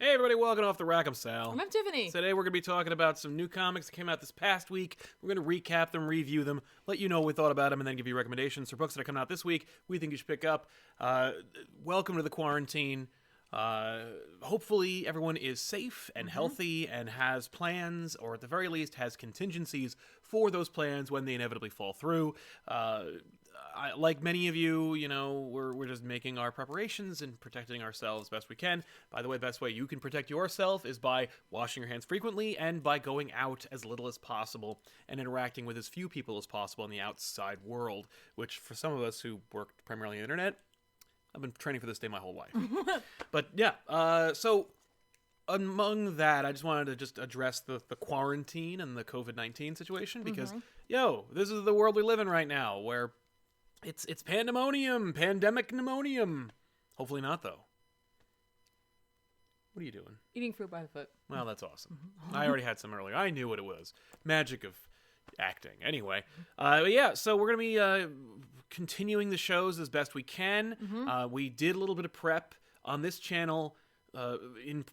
Hey everybody, welcome off the rack. I'm Sal. I'm Tiffany. Today we're going to be talking about some new comics that came out this past week. We're going to recap them, review them, let you know what we thought about them, and then give you recommendations for books that are coming out this week we think you should pick up. Welcome to the quarantine. Hopefully everyone is safe and healthy and has plans, or at the very least has contingencies for those plans when they inevitably fall through. Like many of you, we're just making our preparations and protecting ourselves best we can. By the way, the best way you can protect yourself is by washing your hands frequently and by going out as little as possible and interacting with as few people as possible in the outside world, which for some of us who work primarily on the internet, I've been training for this day my whole life. But yeah, so among that, I just wanted to address the quarantine and the COVID-19 situation because, this is the world we live in right now where it's pandemonium, pandemic pneumonium. Hopefully not, though. What are you doing? Eating fruit by the foot. Well, that's awesome. I already had some earlier. I knew what it was. Magic of acting. Anyway, but yeah, so we're going to be continuing the shows as best we can. We did a little bit of prep on this channel in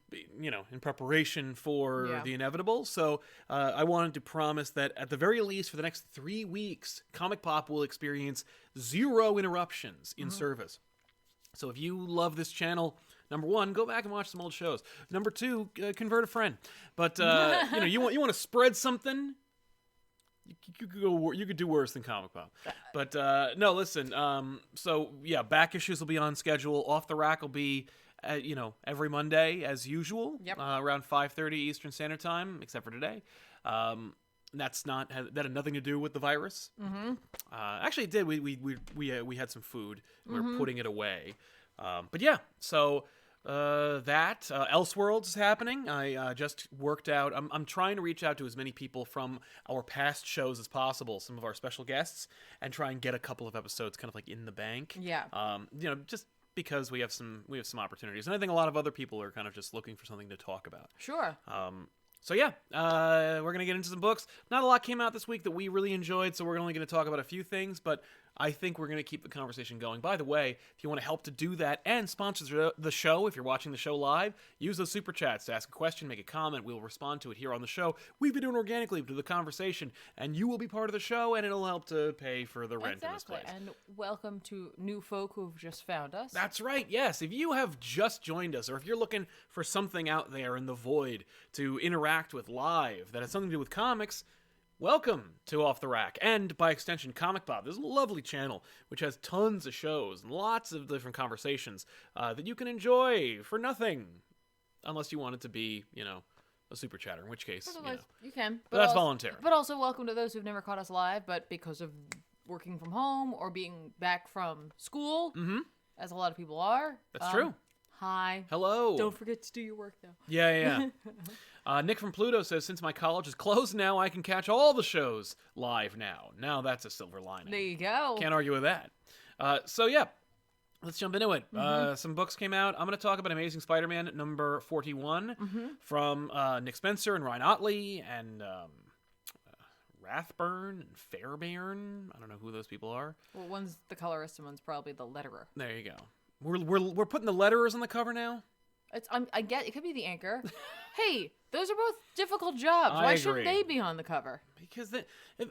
preparation for the inevitable. So I wanted to promise that at the very least for the next 3 weeks, ComicPOP will experience 0 interruptions in service. So if you love this channel, number 1, go back and watch some old shows. Number 2, convert a friend. But you want to spread something. You could do worse than ComicPOP. But no, listen. So yeah, back issues will be on schedule. Off the Rack will be every Monday as usual, around 5:30 Eastern Standard Time, except for today. That had nothing to do with the virus. Actually, it did. We had some food. We were putting it away. But yeah, so Elseworlds is happening. I just worked out. I'm trying to reach out to as many people from our past shows as possible, some of our special guests, and try and get a couple of episodes kind of like in the bank. Yeah. Just because we have some opportunities, and I think a lot of other people are kind of just looking for something to talk about. Sure. So yeah, we're gonna get into some books. Not a lot came out this week that we really enjoyed, so we're only gonna talk about a few things, but I think we're gonna keep the conversation going. By the way, if you want to help to do that and sponsor the show, if you're watching the show live, use those super chats to ask a question, make a comment. We'll respond to it here on the show. We've been doing organically to the conversation, and you will be part of the show, and it'll help to pay for the rent in this place. And welcome to new folk who've just found us. That's right, yes. If you have just joined us, or if you're looking for something out there in the void to interact with live that has something to do with comics, welcome to Off the Rack, and by extension, ComicPOP. This is a lovely channel which has tons of shows and lots of different conversations that you can enjoy for nothing, unless you want it to be, a super chatter, in which case, you can. But that's voluntary. But also welcome to those who've never caught us live, but because of working from home or being back from school, as a lot of people are. That's true. Hi. Hello. Don't forget to do your work, though. Yeah. Nick from Pluto says, since my college is closed now, I can catch all the shows live now. Now that's a silver lining. There you go. Can't argue with that. So yeah, let's jump into it. Some books came out. I'm going to talk about Amazing Spider-Man number 41 from Nick Spencer and Ryan Ottley and Rathburn and Fairbairn. I don't know who those people are. Well, one's the colorist and one's probably the letterer. There you go. We're putting the letterers on the cover now. I get it could be the anchor. Hey, those are both difficult jobs. Why shouldn't they be on the cover? Because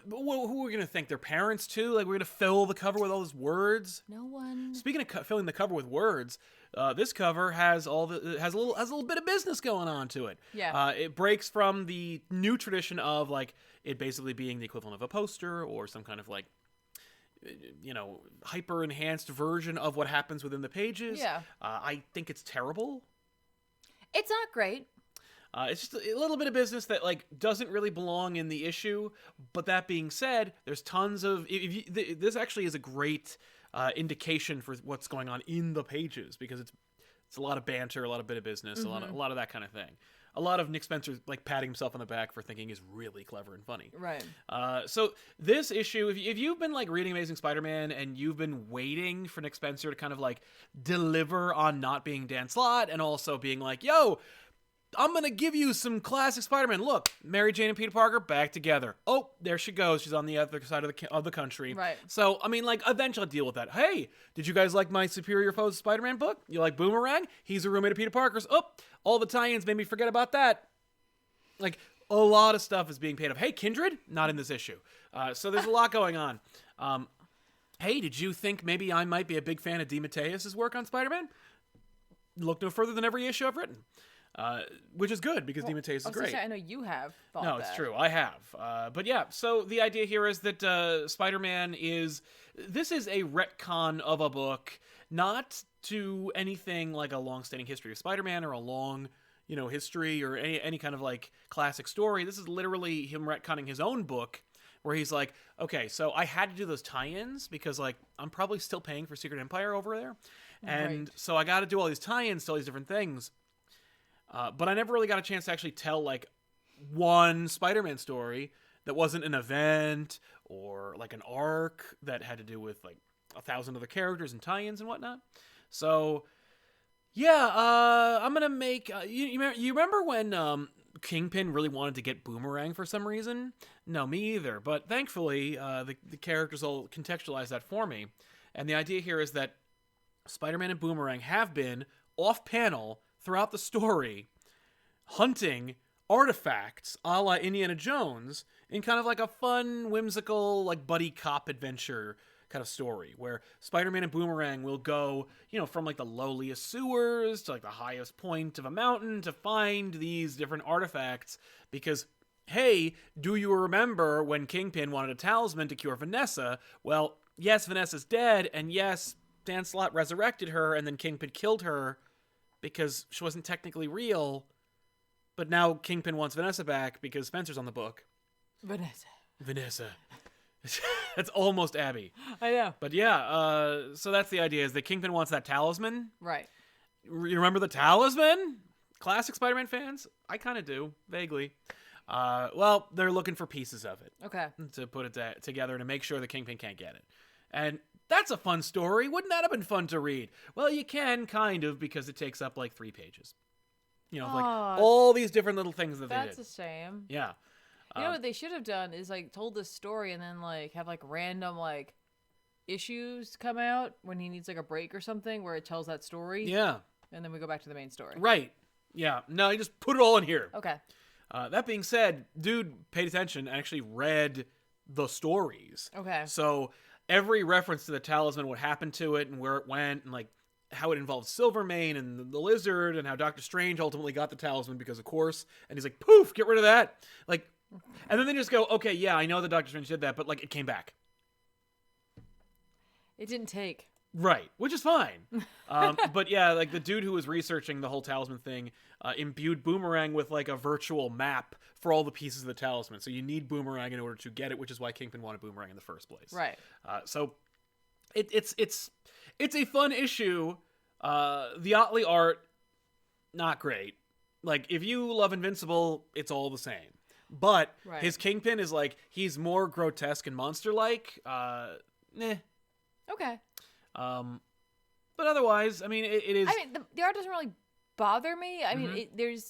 who are we gonna think? Their parents too? Like we're gonna fill the cover with all those words? No one. Speaking of filling the cover with words, this cover has a little bit of business going on to it. Yeah. It breaks from the new tradition of like it basically being the equivalent of a poster or some kind of like hyper enhanced version of what happens within the pages. Yeah. I think it's terrible. It's not great. It's just a little bit of business that like doesn't really belong in the issue. But that being said, there's tons of this actually is a great indication for what's going on in the pages because it's a lot of banter, a lot of bit of business, a lot of that kind of thing. A lot of Nick Spencer like patting himself on the back for thinking is really clever and funny. Right. So this issue, if you've been like reading Amazing Spider-Man and you've been waiting for Nick Spencer to kind of like deliver on not being Dan Slott and also being like, yo, I'm going to give you some classic Spider-Man. Look, Mary Jane and Peter Parker back together. Oh, there she goes. She's on the other side of the country. Right. So, I mean, like, eventually I'll deal with that. Hey, did you guys like my Superior Foes Spider-Man book? You like Boomerang? He's a roommate of Peter Parker's. Oh, all the tie-ins made me forget about that. Like, a lot of stuff is being paid off. Hey, Kindred? Not in this issue. So there's a lot going on. Hey, did you think maybe I might be a big fan of DeMatteis's work on Spider-Man? Look no further than every issue I've written. Which is good because DeMatteis is great. I know you have thought No, it's true. I have. But yeah, so the idea here is that Spider-Man this is a retcon of a book, not to anything like a long-standing history of Spider-Man or a long, history or any kind of like classic story. This is literally him retconning his own book where he's like, okay, so I had to do those tie-ins because like I'm probably still paying for Secret Empire over there. And so I got to do all these tie-ins to all these different things. But I never really got a chance to actually tell, like, one Spider-Man story that wasn't an event or, like, an arc that had to do with, like, 1,000 other characters and tie-ins and whatnot. So, yeah, I'm going to make... you remember when Kingpin really wanted to get Boomerang for some reason? No, me either. But thankfully, the characters all contextualize that for me. And the idea here is that Spider-Man and Boomerang have been off-panel throughout the story, hunting artifacts a la Indiana Jones in kind of like a fun, whimsical, like buddy cop adventure kind of story where Spider-Man and Boomerang will go, from like the lowliest sewers to like the highest point of a mountain to find these different artifacts because, hey, do you remember when Kingpin wanted a talisman to cure Vanessa? Well, yes, Vanessa's dead, and yes, Dan Slott resurrected her, and then Kingpin killed her because she wasn't technically real, but now Kingpin wants Vanessa back because Spencer's on the book. Vanessa. That's almost Abby. I know. But yeah, so that's the idea, is that Kingpin wants that talisman. Right. You remember the talisman? Classic Spider-Man fans? I kind of do, vaguely. Well, they're looking for pieces of it. Okay. To put it together to make sure the Kingpin can't get it. And that's a fun story. Wouldn't that have been fun to read? Well, you can, kind of, because it takes up like 3 pages. Like all these different little things that they did. That's a shame. Yeah. You know what they should have done is like told this story and then like have like random like issues come out when he needs like a break or something where it tells that story. Yeah. And then we go back to the main story. Right. Yeah. No, you just put it all in here. Okay. That being said, dude paid attention and actually read the stories. Okay. So every reference to the talisman, what happened to it and where it went and like how it involved Silvermane and the lizard and how Doctor Strange ultimately got the talisman because of course. And he's like, poof, get rid of that. Like, and then they just go, okay, yeah, I know that Doctor Strange did that, but like it came back. It didn't take. Right, which is fine. But yeah, like the dude who was researching the whole talisman thing imbued Boomerang with like a virtual map for all the pieces of the talisman. So you need Boomerang in order to get it, which is why Kingpin wanted Boomerang in the first place. Right. So it's a fun issue. The Otley art, not great. Like if you love Invincible, it's all the same. But his Kingpin is like he's more grotesque and monster-like. Okay. But otherwise, I mean, it is. I mean, the art doesn't really bother me. I mean,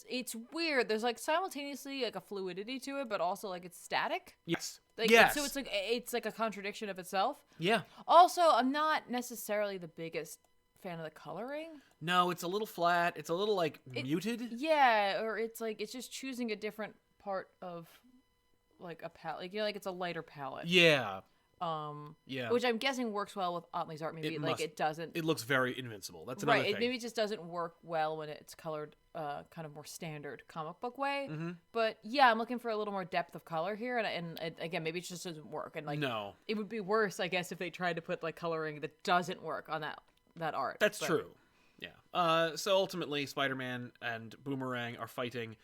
it's weird. There's like simultaneously like a fluidity to it, but also like it's static. Yes. Like, yes. So it's like a contradiction of itself. Yeah. Also, I'm not necessarily the biggest fan of the coloring. No, it's a little flat. It's a little like muted. Yeah, or it's like it's just choosing a different part of like a palette. Like like it's a lighter palette. Yeah. Yeah. Which I'm guessing works well with Otley's art. Maybe it doesn't. It looks very Invincible. That's another thing. Maybe it just doesn't work well when it's colored kind of more standard comic book way. Mm-hmm. But yeah, I'm looking for a little more depth of color here, and again, maybe it just doesn't work. And like, no, it would be worse, I guess, if they tried to put like coloring that doesn't work on that art. That's true. Yeah. So ultimately, Spider-Man and Boomerang are fighting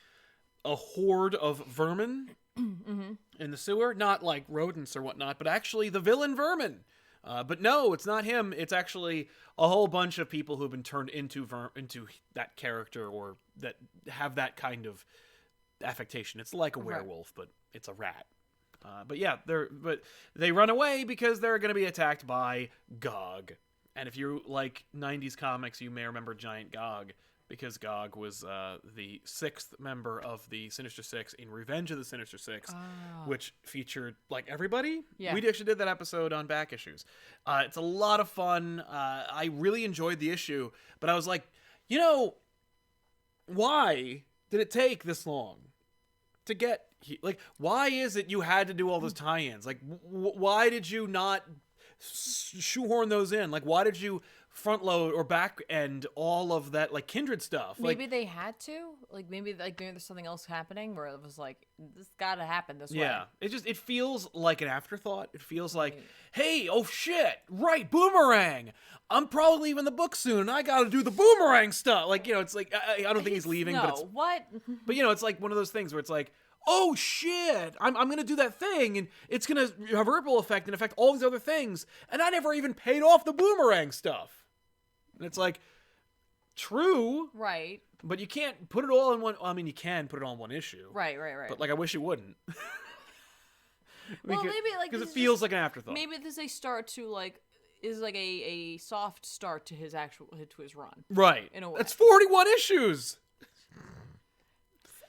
a horde of vermin. Mm-hmm. In the sewer, not like rodents or whatnot, but actually the villain vermin. But no, it's not him. It's actually a whole bunch of people who've been turned into that character or that have that kind of affectation. It's like a werewolf, but it's a rat. But yeah, they run away because they're going to be attacked by Gog. And if you like 90s comics, you may remember Giant Gog because Gog was the 6th member of the Sinister Six in Revenge of the Sinister Six, which featured like everybody. Yeah. We actually did that episode on back issues. It's a lot of fun. I really enjoyed the issue, but I was like, why did it take this long to get like, why is it you had to do all those tie-ins? Like, why did you not shoehorn those in? Like, why did you front load or back end all of that, like, Kindred stuff? Maybe they had to. Like, maybe there's something else happening where it was like, this gotta happen this way. Yeah. It feels like an afterthought. It feels like, hey, oh shit, right, Boomerang. I'm probably leaving the book soon, and I gotta do the Boomerang stuff. Like, it's like, I don't think he's leaving, but it's... what? But, it's like one of those things where it's like, oh shit, I'm gonna do that thing, and it's gonna have a ripple effect and affect all these other things, and I never even paid off the Boomerang stuff. And it's like, true, right? But you can't put it all in one. I mean, you can put it all in one issue, right. But like, I wish you wouldn't. Well, maybe like because it feels like an afterthought. Maybe this is a start to like is like a soft start to his run, right? In a way, that's 41 issues.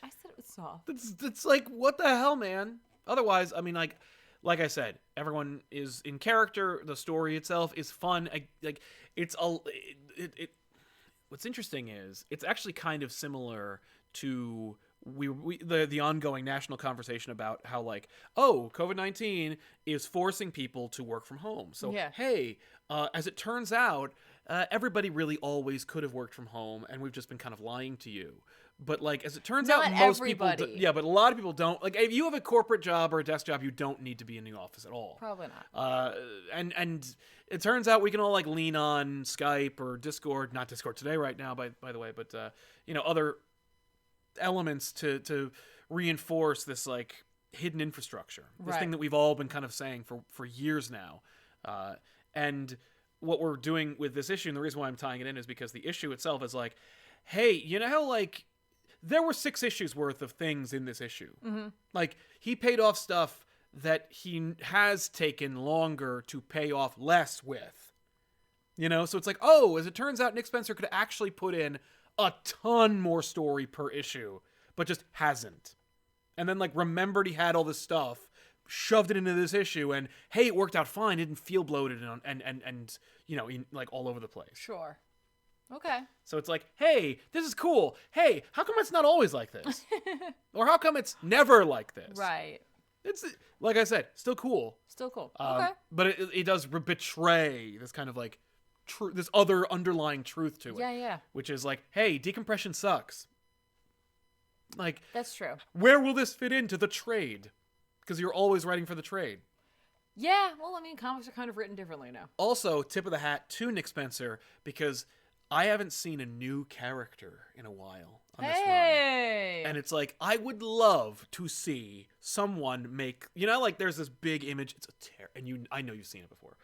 I said it was soft. It's like, what the hell, man? Otherwise, I mean, like I said, everyone is in character. The story itself is fun. What's interesting is it's actually kind of similar to the ongoing national conversation about how, like, COVID-19 is forcing people to work from home. So hey, as it turns out, everybody really always could have worked from home, and we've just been kind of lying to you. But, like, as it turns out, most everybody. people but a lot of people don't. Like, if you have a corporate job or a desk job, you don't need to be in the office at all. Probably not. And it turns out we can all, like, lean on Skype or Discord, not Discord today right now, by the way, but other elements to reinforce this, like, hidden infrastructure. This thing that we've all been kind of saying for years now. And what we're doing with this issue, and the reason why I'm tying it in is because the issue itself is like, hey, you know how, like, there were 6 issues worth of things in this issue. Mm-hmm. Like, he paid off stuff that he has taken longer to pay off less with. So it's like, as it turns out, Nick Spencer could actually put in a ton more story per issue, but just hasn't. And then, like, remembered he had all this stuff, shoved it into this issue, and hey, it worked out fine. It didn't feel bloated and like all over the place. Sure. Okay. So it's like, hey, this is cool. Hey, how come it's not always like this? Or how come it's never like this? Right. It's, like I said, still cool. Still cool. Okay. But it does betray this kind of, like, this other underlying truth to it. Yeah. Which is like, hey, decompression sucks. Like, that's true. Where will this fit into the trade? Because you're always writing for the trade. Yeah, well, I mean, comics are kind of written differently now. Also, tip of the hat to Nick Spencer, because I haven't seen a new character in a while on this run. And it's like, I would love to see someone make, like, there's this big image. It's and I know you've seen it before.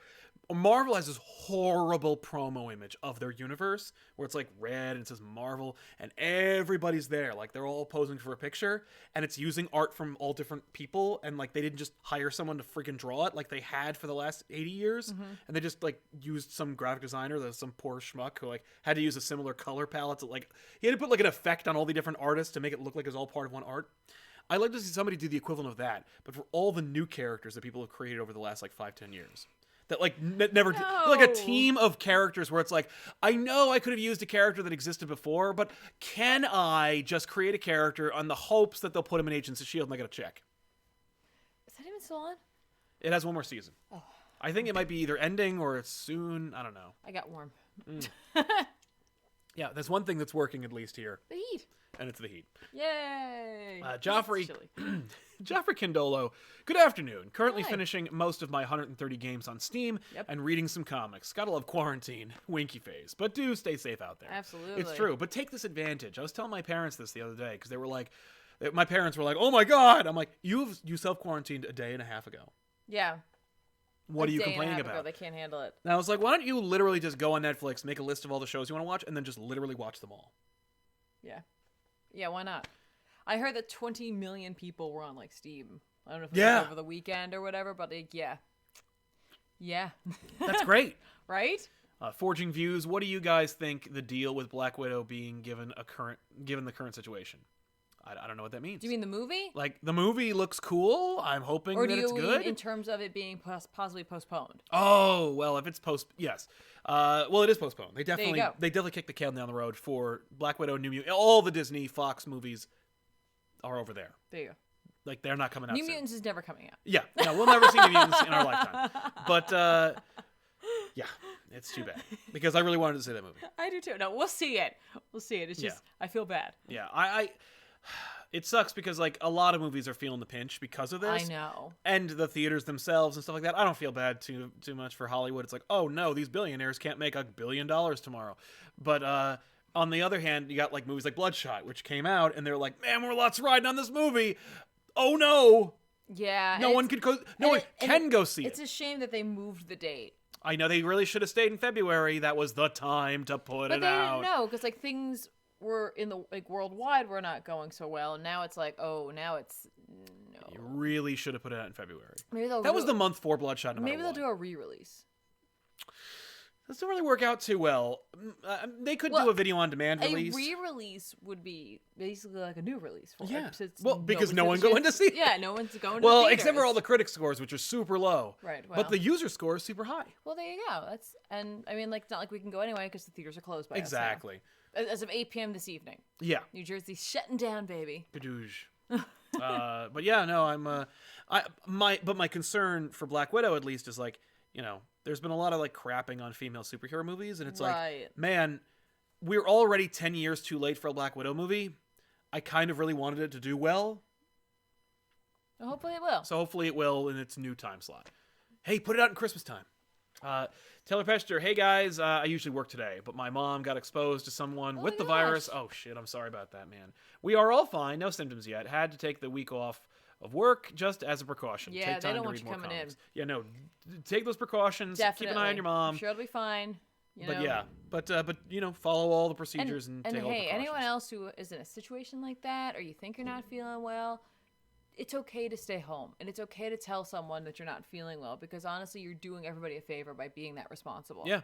Marvel has this horrible promo image of their universe where it's like red and it says Marvel and everybody's there. Like, they're all posing for a picture, and it's using art from all different people, and, like, they didn't just hire someone to freaking draw it like they had for the last 80 years. Mm-hmm. And they just, like, used some graphic designer, some poor schmuck who, like, had to use a similar color palette to, like, he had to put, like, an effect on all the different artists to make it look like it was all part of one art. I'd like to see somebody do the equivalent of that, but for all the new characters that people have created over the last, like, 5-10 years. That, like, never... No. Like a team of characters where it's like, I know I could have used a character that existed before, but can I just create a character on the hopes that they'll put him in Agents of S.H.I.E.L.D. and I get a check? Is that even still on? It has one more season. Oh. I think it might be either ending or it's soon. I don't know. I got warm. Yeah, there's one thing that's working at least here. The heat. And it's the heat. Yay! Joffrey Kindolo, good afternoon. Currently finishing most of my 130 games on Steam and reading some comics. Gotta love quarantine. Winky face. But do stay safe out there. Absolutely. It's true. But take this advantage. I was telling my parents this the other day because they were like, my parents were like, oh my God. I'm like, you self-quarantined a day and a half ago. Yeah. What are you complaining about? They can't handle it. And I was like, why don't you literally just go on Netflix, make a list of all the shows you want to watch, and then just literally watch them all? Yeah. Yeah, why not? I heard that 20 million people were on, like, Steam. I don't know if it was over the weekend or whatever, but, like, yeah. Yeah. That's great. Right? Forging Views, what do you guys think the deal with Black Widow being given the current situation? I don't know what that means. Do you mean the movie? Like, the movie looks cool. I'm hoping that it's good. Or do you mean in terms of it being possibly postponed? Oh, well, if it's yes. Well, it is postponed. They definitely kicked the can down the road for Black Widow, New Mutants. All the Disney Fox movies are over there. There you go. Like, they're not coming out New soon. Mutants is never coming out. Yeah. No, we'll never see New Mutants in our lifetime. But, yeah, it's too bad. Because I really wanted to see that movie. I do too. No, we'll see it. It's just, I feel bad. Yeah, it sucks because, like, a lot of movies are feeling the pinch because of this. I know. And the theaters themselves and stuff like that. I don't feel bad too much for Hollywood. It's like, oh, no, these billionaires can't make $1 billion tomorrow. But on the other hand, you got, like, movies like Bloodshot, which came out, and they're like, man, we're lots riding on this movie. Oh, no. Yeah. No one can go see it. It's a shame that they moved the date. I know they really should have stayed in February. That was the time to put it out. But they didn't know, because, like, things were in the, like, worldwide were not going so well, and now it's like, oh, now it's no. You really should have put it out in February. Maybe that was the month for Bloodshot. Maybe they'll do a re-release. This doesn't really work out too well. They could do a video on demand release. A re-release would be basically like a new release for it. Well, because no one's going to see it. Yeah, no one's going to Well, except for all the critic scores, which are super low. Right. Well, but the user score is super high. Well, there you go. And I mean, like, it's not like we can go anyway because the theaters are closed by exactly. us now. As of 8 p.m. this evening. Yeah. New Jersey's shutting down, baby. Badoosh. But yeah, no, my concern for Black Widow at least is, like, you know, there's been a lot of, like, crapping on female superhero movies, and it's like, man, we're already 10 years too late for a Black Widow movie. I kind of really wanted it to do well. Well, hopefully it will. So hopefully it will in its new time slot. Hey, put it out in Christmas time. Taylor Pester, hey guys, I usually work today, but my mom got exposed to someone with the virus. Oh shit, I'm sorry about that, man. We are all fine, no symptoms yet. Had to take the week off of work just as a precaution. Yeah, take time they don't to want read you more coming comics. in. Yeah, no, take those precautions. Definitely. Keep an eye on your mom. I'm sure it'll be fine. But you know, follow all the procedures and take all the precautions. And hey, anyone else who is in a situation like that, or you think you're not feeling well, it's okay to stay home, and it's okay to tell someone that you're not feeling well, because honestly, you're doing everybody a favor by being that responsible. Yeah.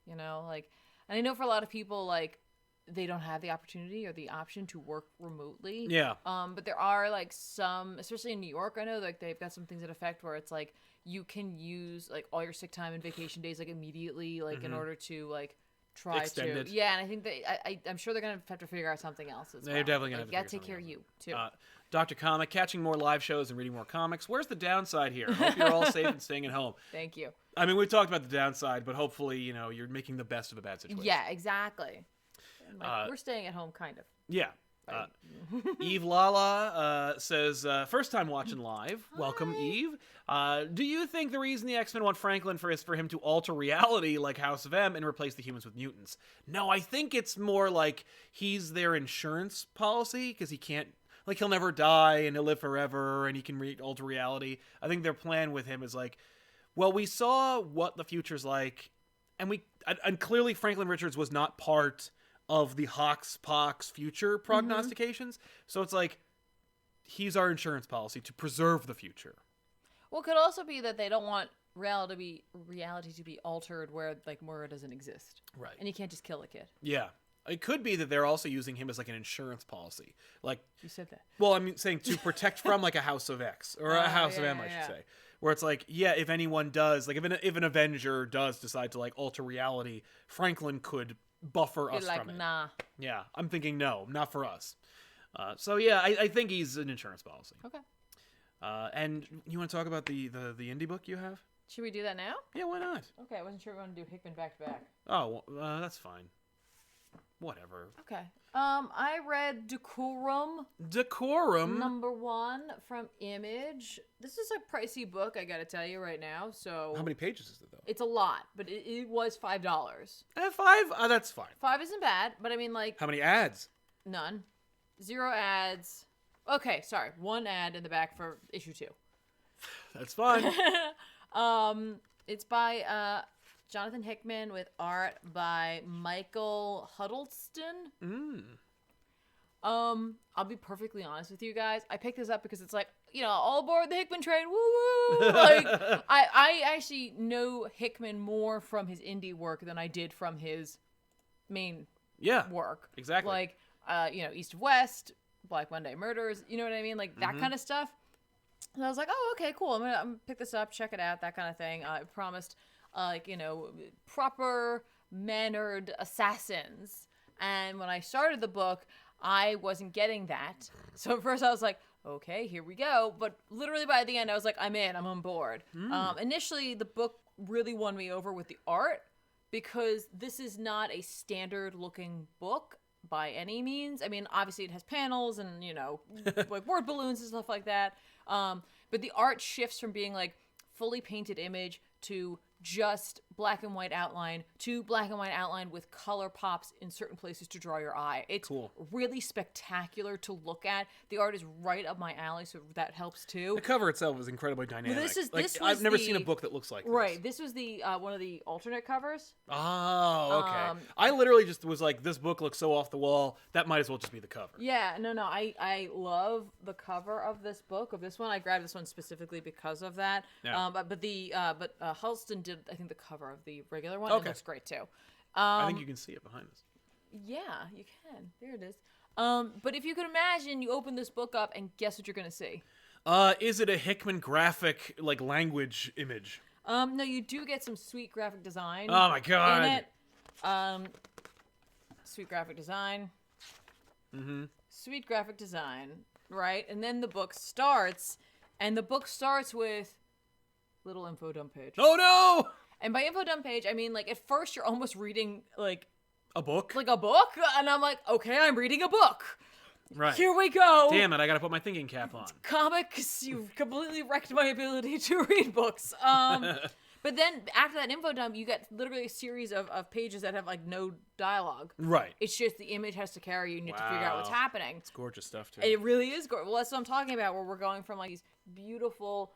You know, like, and I know for a lot of people, like, they don't have the opportunity or the option to work remotely. Yeah. But there are, like, some, especially in New York, I know, like, they've got some things that affect where it's like you can use, like, all your sick time and vacation days, like, immediately, like, in order to, like, try extend it. Yeah, and I think I'm sure they're gonna have to figure out something else as well. They're definitely gonna have to take care of you too. Dr. Comic, catching more live shows and reading more comics. Where's the downside here? Hope you're all safe and staying at home. Thank you. I mean, we've talked about the downside, but hopefully, you know, you're making the best of a bad situation. Yeah, exactly. Like, we're staying at home, kind of. Yeah. Eve Lala says, first time watching live. Hi. Welcome, Eve. Do you think the reason the X-Men want Franklin is for him to alter reality like House of M and replace the humans with mutants? No, I think it's more like he's their insurance policy because he can't, like, he'll never die and he'll live forever and he can alter reality. I think their plan with him is like, well, we saw what the future's like, and clearly Franklin Richards was not part of the Hox-Pox future prognostications. So it's like, he's our insurance policy to preserve the future. Well, it could also be that they don't want reality to be altered where, like, Moira doesn't exist. Right. And you can't just kill a kid. Yeah. It could be that they're also using him as, like, an insurance policy. Like, you said that. Well, I'm saying to protect from, like, a House of X. Or a House of M, I should say. Where it's like, yeah, if anyone does, like, if an Avenger does decide to, like, alter reality, Franklin could buffer us from it. Nah. Yeah, I'm thinking no, not for us. So yeah, I think he's an insurance policy. Okay. And you want to talk about the indie book you have? Should we do that now? Yeah, why not? Okay, I wasn't sure we want to do Hickman back to back. Oh, well, that's fine. Whatever. Okay. I read Decorum. Decorum? #1 from Image. This is a pricey book, I gotta tell you right now. So how many pages is it, though? It's a lot, but it was $5. $5? That's fine. 5 isn't bad, but I mean, like... How many ads? None. 0 ads. Okay, sorry. 1 ad in the back for issue 2. That's fine. It's by Jonathan Hickman with art by Michael Huddleston. I'll be perfectly honest with you guys. I picked this up because it's like, all aboard the Hickman train, woo woo. Like, I actually know Hickman more from his indie work than I did from his main work. Exactly. Like, East of West, Black Monday Murders, you know what I mean? Like, that kind of stuff. And I was like, oh, okay, cool. I'm gonna pick this up, check it out, that kind of thing. I promised, proper mannered assassins. And when I started the book, I wasn't getting that. So at first I was like, okay, here we go. But literally by the end, I was like, I'm on board. Initially, the book really won me over with the art because this is not a standard looking book by any means. I mean, obviously it has panels and, like word balloons and stuff like that. But the art shifts from being like fully painted image to just black and white outline to black and white outline with color pops in certain places to draw your eye. It's really spectacular to look at. The art is right up my alley, so that helps too. The cover itself is incredibly dynamic. Well, I've never seen a book that looks like this. Right. This was the one of the alternate covers. Oh, okay. I literally just was like, this book looks so off the wall, that might as well just be the cover. Yeah, no. I love the cover of this book, of this one. I grabbed this one specifically because of that. Yeah. But Hulston did, I think, the cover of the regular one. Okay. It looks great too. I think you can see it behind us. Yeah, you can. There it is. But if you could imagine, you open this book up and guess what you're going to see. Is it a Hickman graphic, like, language image? No, you do get some sweet graphic design. Oh my god. In it. Sweet graphic design. Mm-hmm. Sweet graphic design, right? And then the book starts, and the book starts with little info dump page. Oh no! And by info dump page, I mean, like, at first you're almost reading, like... A book? Like a book? And I'm like, okay, I'm reading a book. Right. Here we go. Damn it, I gotta put my thinking cap on. Comics, you've completely wrecked my ability to read books. But then, after that info dump, you get literally a series of pages that have, like, no dialogue. Right. It's just the image has to carry you, and you have to figure out what's happening. It's gorgeous stuff, too. It really is gorgeous. Well, that's what I'm talking about, where we're going from, like, these beautiful,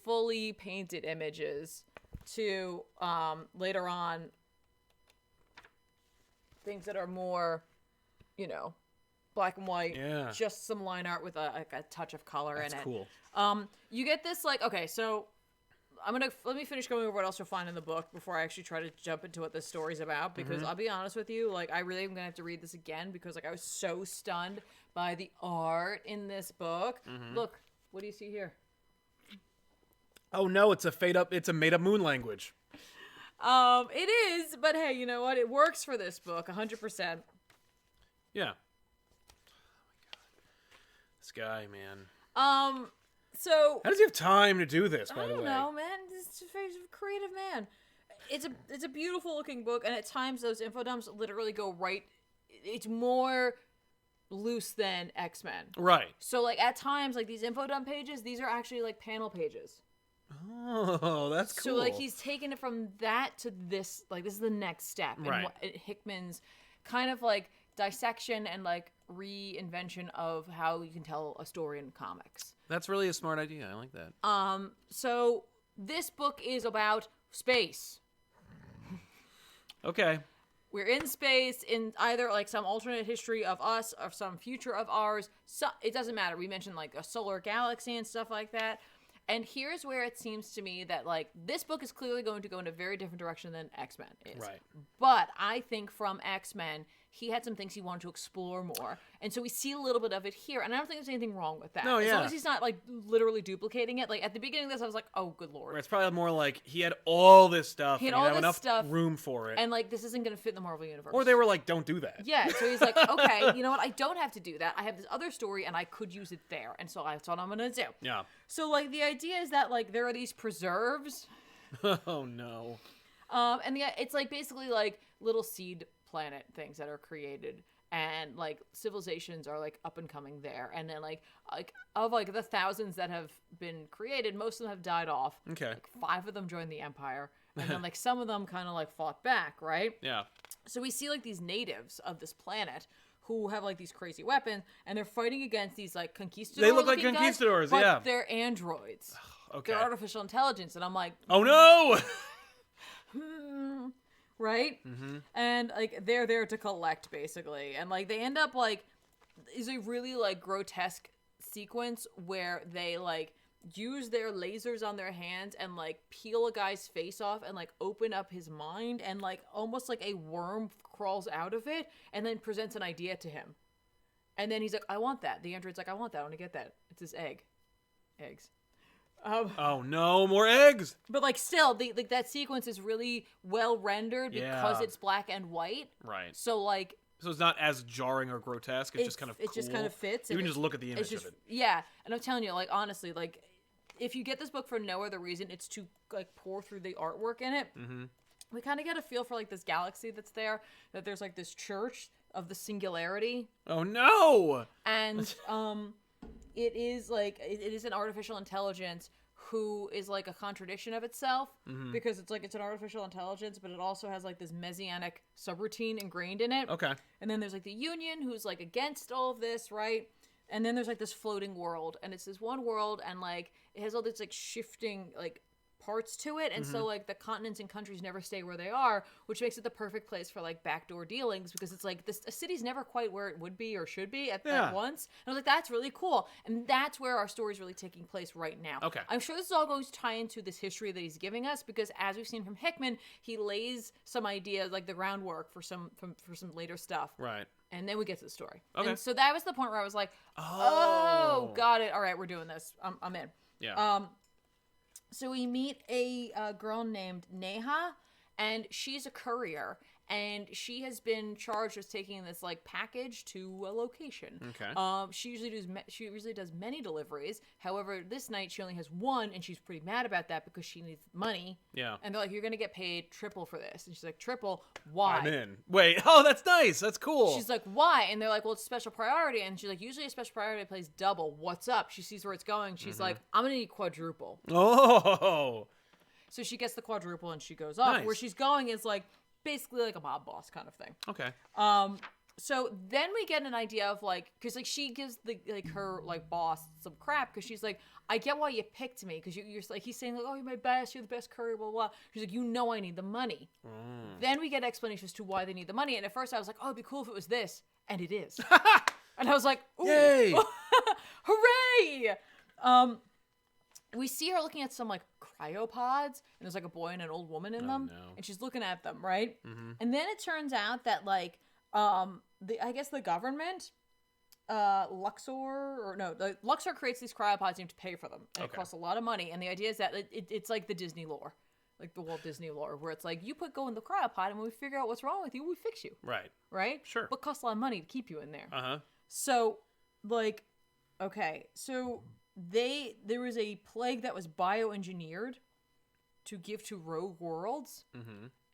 fully painted images to later on things that are more, black and white. Yeah. Just some line art with a touch of color in it. That's cool. You get this, like, okay, so let me finish going over what else you'll find in the book before I actually try to jump into what this story's about, because I'll be honest with you, like, I really am going to have to read this again because, like, I was so stunned by the art in this book. Look, what do you see here? Oh no, it's a made up moon language. It is, but hey, you know what? It works for this book, 100%. Yeah. Oh my god. This guy, man. So how does he have time to do this, by the way? I don't know, man. He's a very creative man. It's a beautiful looking book, and at times those info dumps literally go right. It's more loose than X-Men. Right. So, like, at times, like, these info dump pages, these are actually, like, panel pages. Oh, that's cool. So, like, he's taken it from that to this, like, this is the next step. Right. In Hickman's kind of, like, dissection and, like, reinvention of how you can tell a story in comics. That's really a smart idea. I like that. So this book is about space. Okay. We're in space in either, like, some alternate history of us or some future of ours. So it doesn't matter. We mentioned, like, a solar galaxy and stuff like that. And here's where it seems to me that, like, this book is clearly going to go in a very different direction than X-Men is. Right. But I think from X-Men, he had some things he wanted to explore more. And so we see a little bit of it here. And I don't think there's anything wrong with that. No, yeah. As long as he's not, like, literally duplicating it. Like, at the beginning of this, I was like, oh, good lord. Right, it's probably more like he had all this stuff. He had and all have this enough stuff. room for it. And, like, this isn't going to fit in the Marvel Universe. Or they were like, don't do that. Yeah, so he's like, okay, you know what? I don't have to do that. I have this other story, and I could use it there. And so that's what I'm going to do. Yeah. So, like, the idea is that, like, there are these preserves. Oh, no. And it's, like, basically, like, little seed planet things that are created. And, like, civilizations are, like, up and coming there. And then, like of, like, the thousands that have been created, most of them have died off. Okay. Like, 5 of them joined the Empire. And then, like, some of them kind of, like, fought back, right? Yeah. So we see, like, these natives of this planet who have, like, these crazy weapons, and they're fighting against these, like, conquistadors. They look like conquistadors, guys, yeah. But they're androids. Okay. They're artificial intelligence. And I'm like... Oh, no! Right? And, like, they're there to collect, basically. And, like, they end up, like, is a really like grotesque sequence where they like use their lasers on their hands and like peel a guy's face off and like open up his mind, and like almost like a worm crawls out of it and then presents an idea to him. And then he's like, I want that. The android's like, I want that. I want to get that. It's his eggs. Oh no, more eggs! But like still, like that sequence is really well rendered because it's black and white. Right. So it's not as jarring or grotesque. It's just kind of cool. It just kind of fits. You can just look at the image of it. Yeah, and I'm telling you, like honestly, like if you get this book for no other reason, it's to like pour through the artwork in it. Mm-hmm. We kind of get a feel for like this galaxy that's there. That there's like this church of the singularity. Oh no! And it is like it is an artificial intelligence who is like a contradiction of itself, because it's like it's an artificial intelligence, but it also has like this messianic subroutine ingrained in it. Okay. And then there's like the Union who's like against all of this, right? And then there's like this floating world, and it's this one world, and like it has all this like shifting like parts to it, and so like the continents and countries never stay where they are, which makes it the perfect place for like backdoor dealings, because it's like a city's never quite where it would be or should be at once. And I was like, that's really cool, and that's where our story's really taking place right now. Okay. I'm sure this is all going to tie into this history that he's giving us, because as we've seen from Hickman, he lays some ideas like the groundwork for some later stuff. Right. And then we get to the story. Okay. And so that was the point where I was like, oh, got it. All right, we're doing this. I'm in. Yeah. So we meet a girl named Neha, and she's a courier, and she has been charged with taking this like package to a location. Okay. She usually does many deliveries. However, this night she only has one, and she's pretty mad about that because she needs money. Yeah. And they're like, "You're gonna get paid triple for this," and she's like, "Triple? Why?" I'm in. Wait. Oh, that's nice. That's cool. She's like, "Why?" And they're like, "Well, it's a special priority." And she's like, "Usually a special priority plays double. What's up?" She sees where it's going. She's like, "I'm gonna need quadruple." Oh. So she gets the quadruple and she goes off. Nice. Where she's going is like basically like a mob boss kind of thing. Okay. So then we get an idea of like, because like she gives the like her like boss some crap, because she's like, I get why you picked me, because you're like, he's saying like, oh, you're my best, you're the best courier, blah, blah, blah. She's like, you know I need the money. Then we get explanations to why they need the money, and at first I was like, oh, it'd be cool if it was this, and it is. And I was like, ooh, yay, hooray! We see her looking at some like cryopods, and there's like a boy and an old woman in them, and she's looking at them, right? And then it turns out that like I guess the government, Luxor creates these cryopods, you have to pay for them, and it costs a lot of money. And the idea is that it's like the Disney lore, like the Walt Disney lore, where it's like you go in the cryopod, and when we figure out what's wrong with you, we fix you. Right? Sure. But it costs a lot of money to keep you in there. Uh-huh. So, like, okay, so there was a plague that was bioengineered to give to rogue worlds,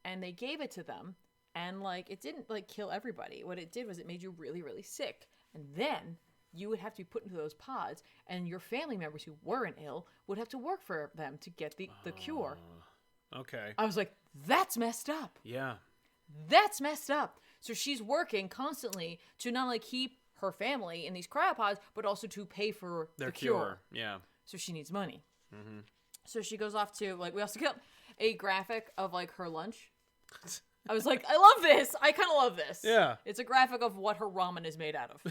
and they gave it to them. And, like, it didn't, like, kill everybody. What it did was it made you really, really sick. And then you would have to be put into those pods, and your family members who weren't ill would have to work for them to get the cure. Okay. I was like, that's messed up. Yeah. That's messed up. So she's working constantly to not only keep her family in these cryopods, but also to pay for the cure. Yeah. So she needs money. So she goes off to, like, we also got a graphic of, like, her lunch. I was like, I love this. I kind of love this. Yeah. It's a graphic of what her ramen is made out of.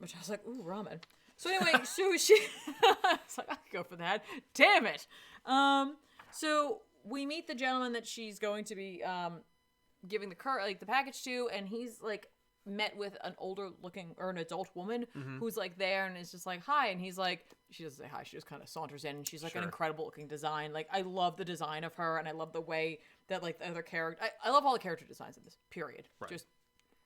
Which I was like, ooh, ramen. So anyway, so she, I was like, I could go for that. Damn it. So we meet the gentleman that she's going to be giving the package to, and he's like met with an older looking or an adult woman who's like there and is just like, hi, and he's like, she doesn't say hi, she just kind of saunters in, and she's like an incredible looking design. Like, I love the design of her, and I love the way that like the other character, I love all the character designs in this, period. Just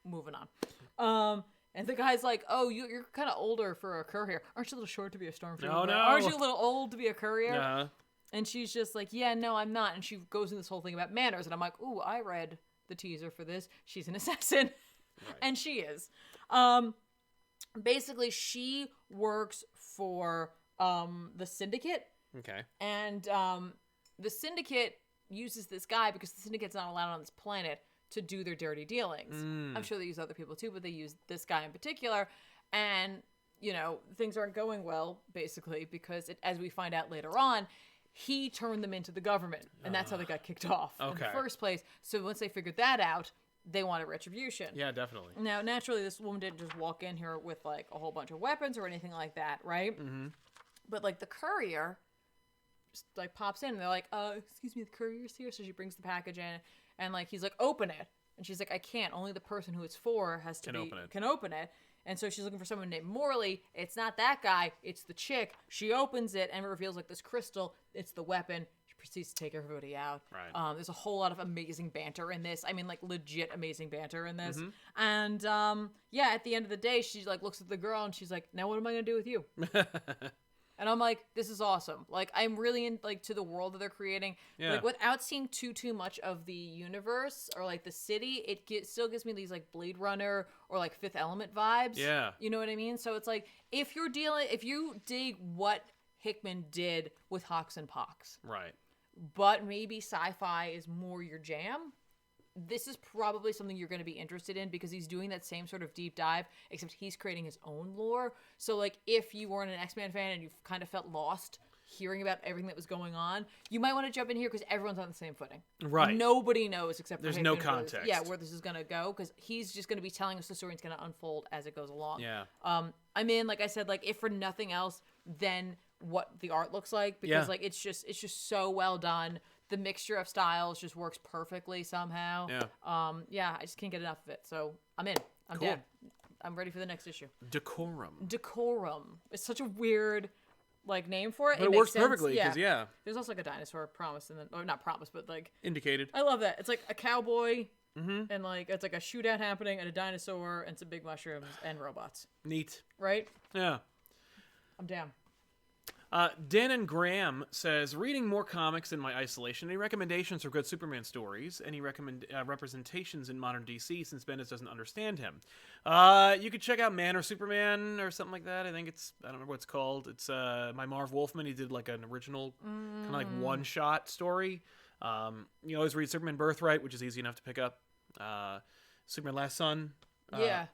moving on. And the guy's like, oh, you're kind of older for a courier. Aren't you a little short to be a stormtrooper? No. Aren't you a little old to be a courier? Yeah. And she's just like, yeah, no, I'm not. And she goes into this whole thing about manners, and I'm like, ooh, I read the teaser for this. She's an assassin. Right. And she is. Basically, she works for the Syndicate. Okay. And the Syndicate uses this guy because the Syndicate's not allowed on this planet to do their dirty dealings. I'm sure they use other people too, but they use this guy in particular. And, you know, things aren't going well, basically, because as we find out later on, he turned them into the government. And that's how they got kicked off in the first place. So once they figured that out, they wanted retribution. Yeah, definitely. Now, naturally, this woman didn't just walk in here with, like, a whole bunch of weapons or anything like that, right? Mm-hmm. But, like, the courier just, like, pops in, and they're like, excuse me, the courier's here? So she brings the package in, and, like, he's like, open it. And she's like, I can't. Only the person who it's for can open it. And so she's looking for someone named Morley. It's not that guy. It's the chick. She opens it, and it reveals, like, this crystal. It's the weapon. Proceeds to take everybody out. Right. There's a whole lot of amazing banter in this. I mean, like, legit amazing banter in this. Mm-hmm. And yeah, at the end of the day, she like looks at the girl and she's like, "Now what am I gonna do with you?" And I'm like, "This is awesome." Like, I'm really in like to the world that they're creating. Yeah. Like, without seeing too much of the universe or like the city, it still gives me these like Blade Runner or like Fifth Element vibes. Yeah. You know what I mean? So it's like if you dig what Hickman did with Hawks and Pox. Right. But maybe sci-fi is more your jam, this is probably something you're going to be interested in because he's doing that same sort of deep dive, except he's creating his own lore. So, like, if you weren't an X-Men fan and you kind of felt lost hearing about everything that was going on, you might want to jump in here because everyone's on the same footing. Right. Nobody knows except for There's Hickman no context. where this is going to go because he's just going to be telling us the story and it's going to unfold as it goes along. Yeah. I mean, like I said, like, if for nothing else, then what the art looks like because like it's just so well done. The mixture of styles just works perfectly somehow. Yeah. I just can't get enough of it. So I'm in. I'm cool. down. I'm ready for the next issue. Decorum. It's such a weird like name for it. But it works perfectly because There's also like a dinosaur promise and then or not promise but like indicated. I love that. It's like a cowboy and like it's like a shootout happening and a dinosaur and some big mushrooms and robots. Neat. Right? Yeah. I'm down. Dan and Graham says, reading more comics in my isolation. Any recommendations for good Superman stories? Any representations in modern DC since Bendis doesn't understand him? You could check out Man or Superman or something like that. I think I don't remember what it's called. It's by Marv Wolfman. He did like an original kind of like one-shot story. You always read Superman Birthright, which is easy enough to pick up. Superman Last Son.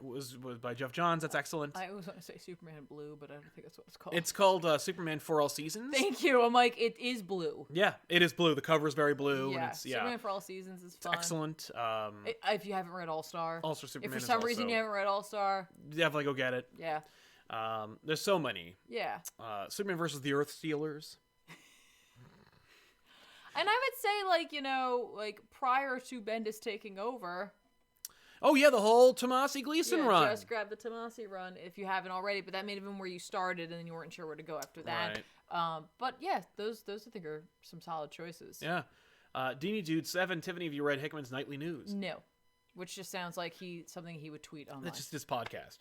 Was by Jeff Johns. That's excellent. I always want to say Superman Blue, but I don't think that's what it's called. It's called Superman for All Seasons. Thank you. I'm like, it is blue. Yeah, it is blue. The cover is very blue. Yeah, and it's, Superman for All Seasons is fun. It's excellent. If you haven't read All Star. Also, Superman if for some reason you haven't read All Star. Definitely go get it. Yeah. There's so many. Yeah. Superman versus the Earth Stealers. And I would say, like prior to Bendis taking over. Oh, yeah, the whole Tomasi Gleason run. Just grab the Tomasi run if you haven't already, but that may have been where you started and then you weren't sure where to go after that. Right. But yeah, those I think are some solid choices. Yeah. Deanie Dude 7, Tiffany, have you read Hickman's Nightly News? No. Which just sounds like something he would tweet online. That's just his podcast.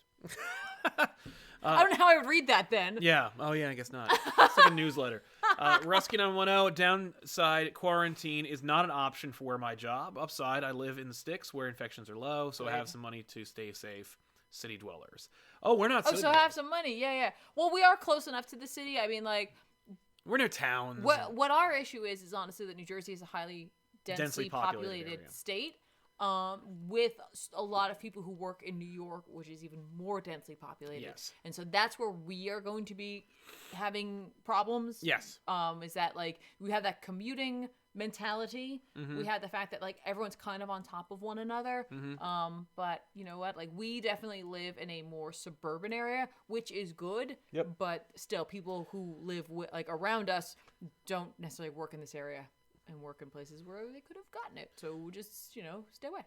I don't know how I would read that then. Yeah. Oh, yeah, I guess not. It's like a newsletter. Rusky 910, downside, quarantine is not an option for my job. Upside, I live in the sticks where infections are low, so I have some money to stay safe. City dwellers. Oh, we're not city dwellers. I have some money. Yeah. Well, we are close enough to the city. I mean, like... We're near towns. What our issue is honestly that New Jersey is a highly densely populated state. With a lot of people who work in New York, which is even more densely populated. Yes. And so that's where we are going to be having problems. Yes. Is that, like, we have that commuting mentality. Mm-hmm. We have the fact that, like, everyone's kind of on top of one another. Mm-hmm. But you know what? Like, we definitely live in a more suburban area, which is good. Yep. But still, people who live around us don't necessarily work in this area. And work in places where they could have gotten it. So just, stay away.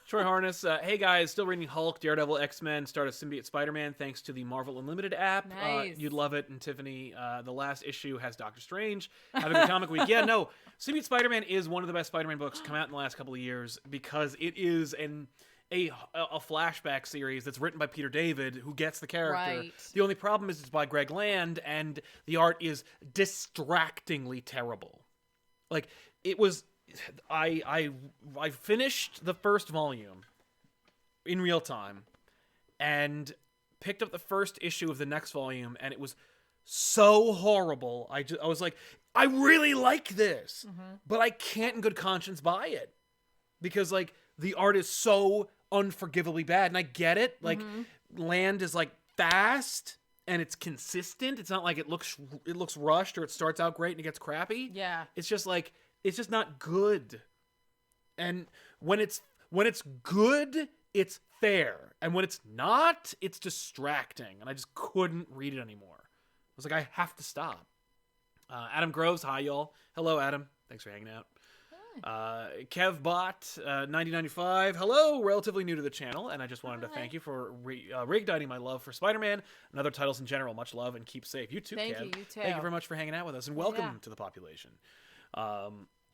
Troy Harness, hey guys, still reading Hulk, Daredevil, X-Men, start of Symbiote Spider-Man thanks to the Marvel Unlimited app. Nice. You'd love it. And Tiffany, the last issue has Doctor Strange. Have a good comic week. Yeah, no, Symbiote Spider-Man is one of the best Spider-Man books come out in the last couple of years because it is a flashback series that's written by Peter David, who gets the character. Right. The only problem is it's by Greg Land, and the art is distractingly terrible. Like, it was... I finished the first volume in real time and picked up the first issue of the next volume, and it was so horrible. I was like, I really like this, but I can't in good conscience buy it because, like, the art is so unforgivably bad, and I get it. Like, Land is, like, fast and it's consistent. It's not like it looks rushed or it starts out great and it gets crappy. Yeah. It's just like, it's just not good. And when it's good, it's fair, and when it's not, it's distracting, and I just couldn't read it anymore. I was like, I have to stop. Adam Groves, hi y'all. Hello, Adam. Thanks for hanging out. KevBot 9095, hello, relatively new to the channel, and I just wanted to thank you for reigniting my love for Spider-Man and other titles in general. Much love and keep safe. You too, Kev. You too. Thank you very much for hanging out with us, and welcome to the population.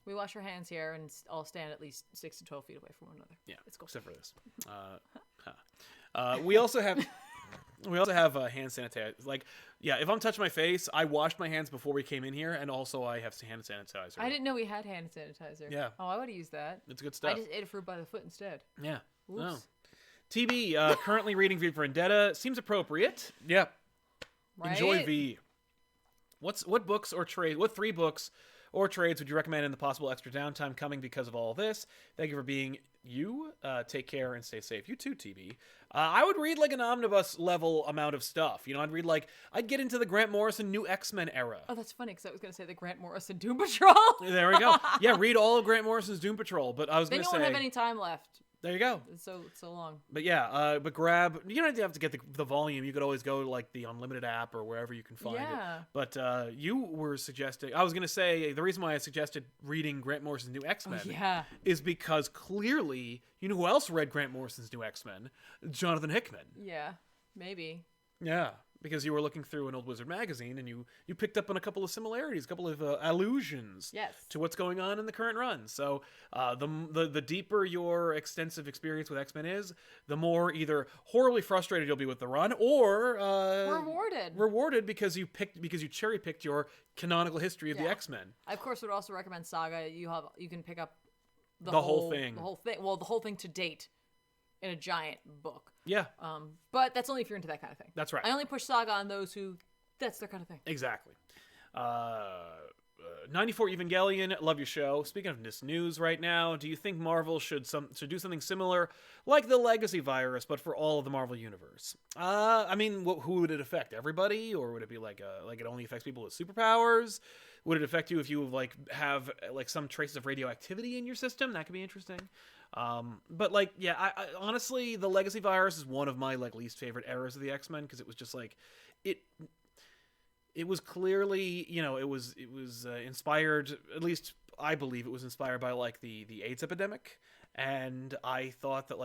We wash our hands here and all stand at least 6 to 12 feet away from one another. Yeah, it's cool. Except for this. We also have hand sanitizer. Like, yeah, if I'm touching my face, I washed my hands before we came in here, and also I have hand sanitizer. I didn't know we had hand sanitizer. Yeah. Oh, I would have used that. It's good stuff. I just ate a fruit by the foot instead. Yeah. Oops. No. TB, currently reading V for Vendetta. Seems appropriate. Yeah. Right? Enjoy V. What 3 books or trades would you recommend in the possible extra downtime coming because of all this? Thank you for being you. Take care and stay safe. You too, TB. I would read like an omnibus level amount of stuff. You know, I'd get into the Grant Morrison New X-Men era. Oh, that's funny because I was going to say the Grant Morrison Doom Patrol. There we go. Yeah, read all of Grant Morrison's Doom Patrol. But I was going to say... Then you won't have any time left. There you go. It's so long. But yeah, but grab... You don't have to get the volume. You could always go to like the Unlimited app or wherever you can find it. But you were suggesting... I was going to say, the reason why I suggested reading Grant Morrison's New X-Men is because clearly, you know who else read Grant Morrison's New X-Men? Jonathan Hickman. Yeah, maybe. Yeah, because you were looking through an old Wizard magazine and you picked up on a couple of similarities, a couple of allusions to what's going on in the current run. So the deeper your extensive experience with X-Men is, the more either horribly frustrated you'll be with the run or rewarded because you cherry picked your canonical history of the X-Men. I of course would also recommend Saga. You can pick up the whole thing. Well, the whole thing to date in a giant book. Yeah. But that's only if you're into that kind of thing. That's right. I only push Saga on those who that's their kind of thing. Exactly. 94 Evangelion, love your show. Speaking of this news right now, do you think Marvel should do something similar like the Legacy virus, but for all of the Marvel universe? I mean, who would it affect? Everybody, or would it be like it only affects people with superpowers? Would it affect you if you have some traces of radioactivity in your system? That could be interesting. But I honestly, the Legacy virus is one of my least favorite eras of the X-Men because it was just it was clearly, it was inspired, at least I believe it was inspired by the AIDS epidemic, and I thought that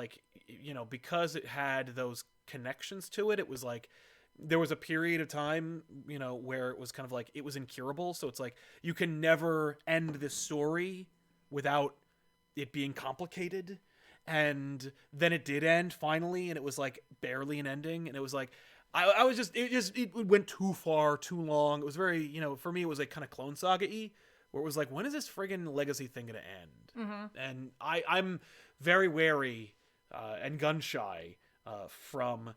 because it had those connections to it, it was there was a period of time, where it was kind of it was incurable. So it's you can never end this story without it being complicated. And then it did end finally, and it was barely an ending. And it was I was just, it went too far, too long. It was very, for me, it was kind of Clone Saga-y, where it was when is this friggin' Legacy thing going to end? Mm-hmm. And I'm very wary and gun shy from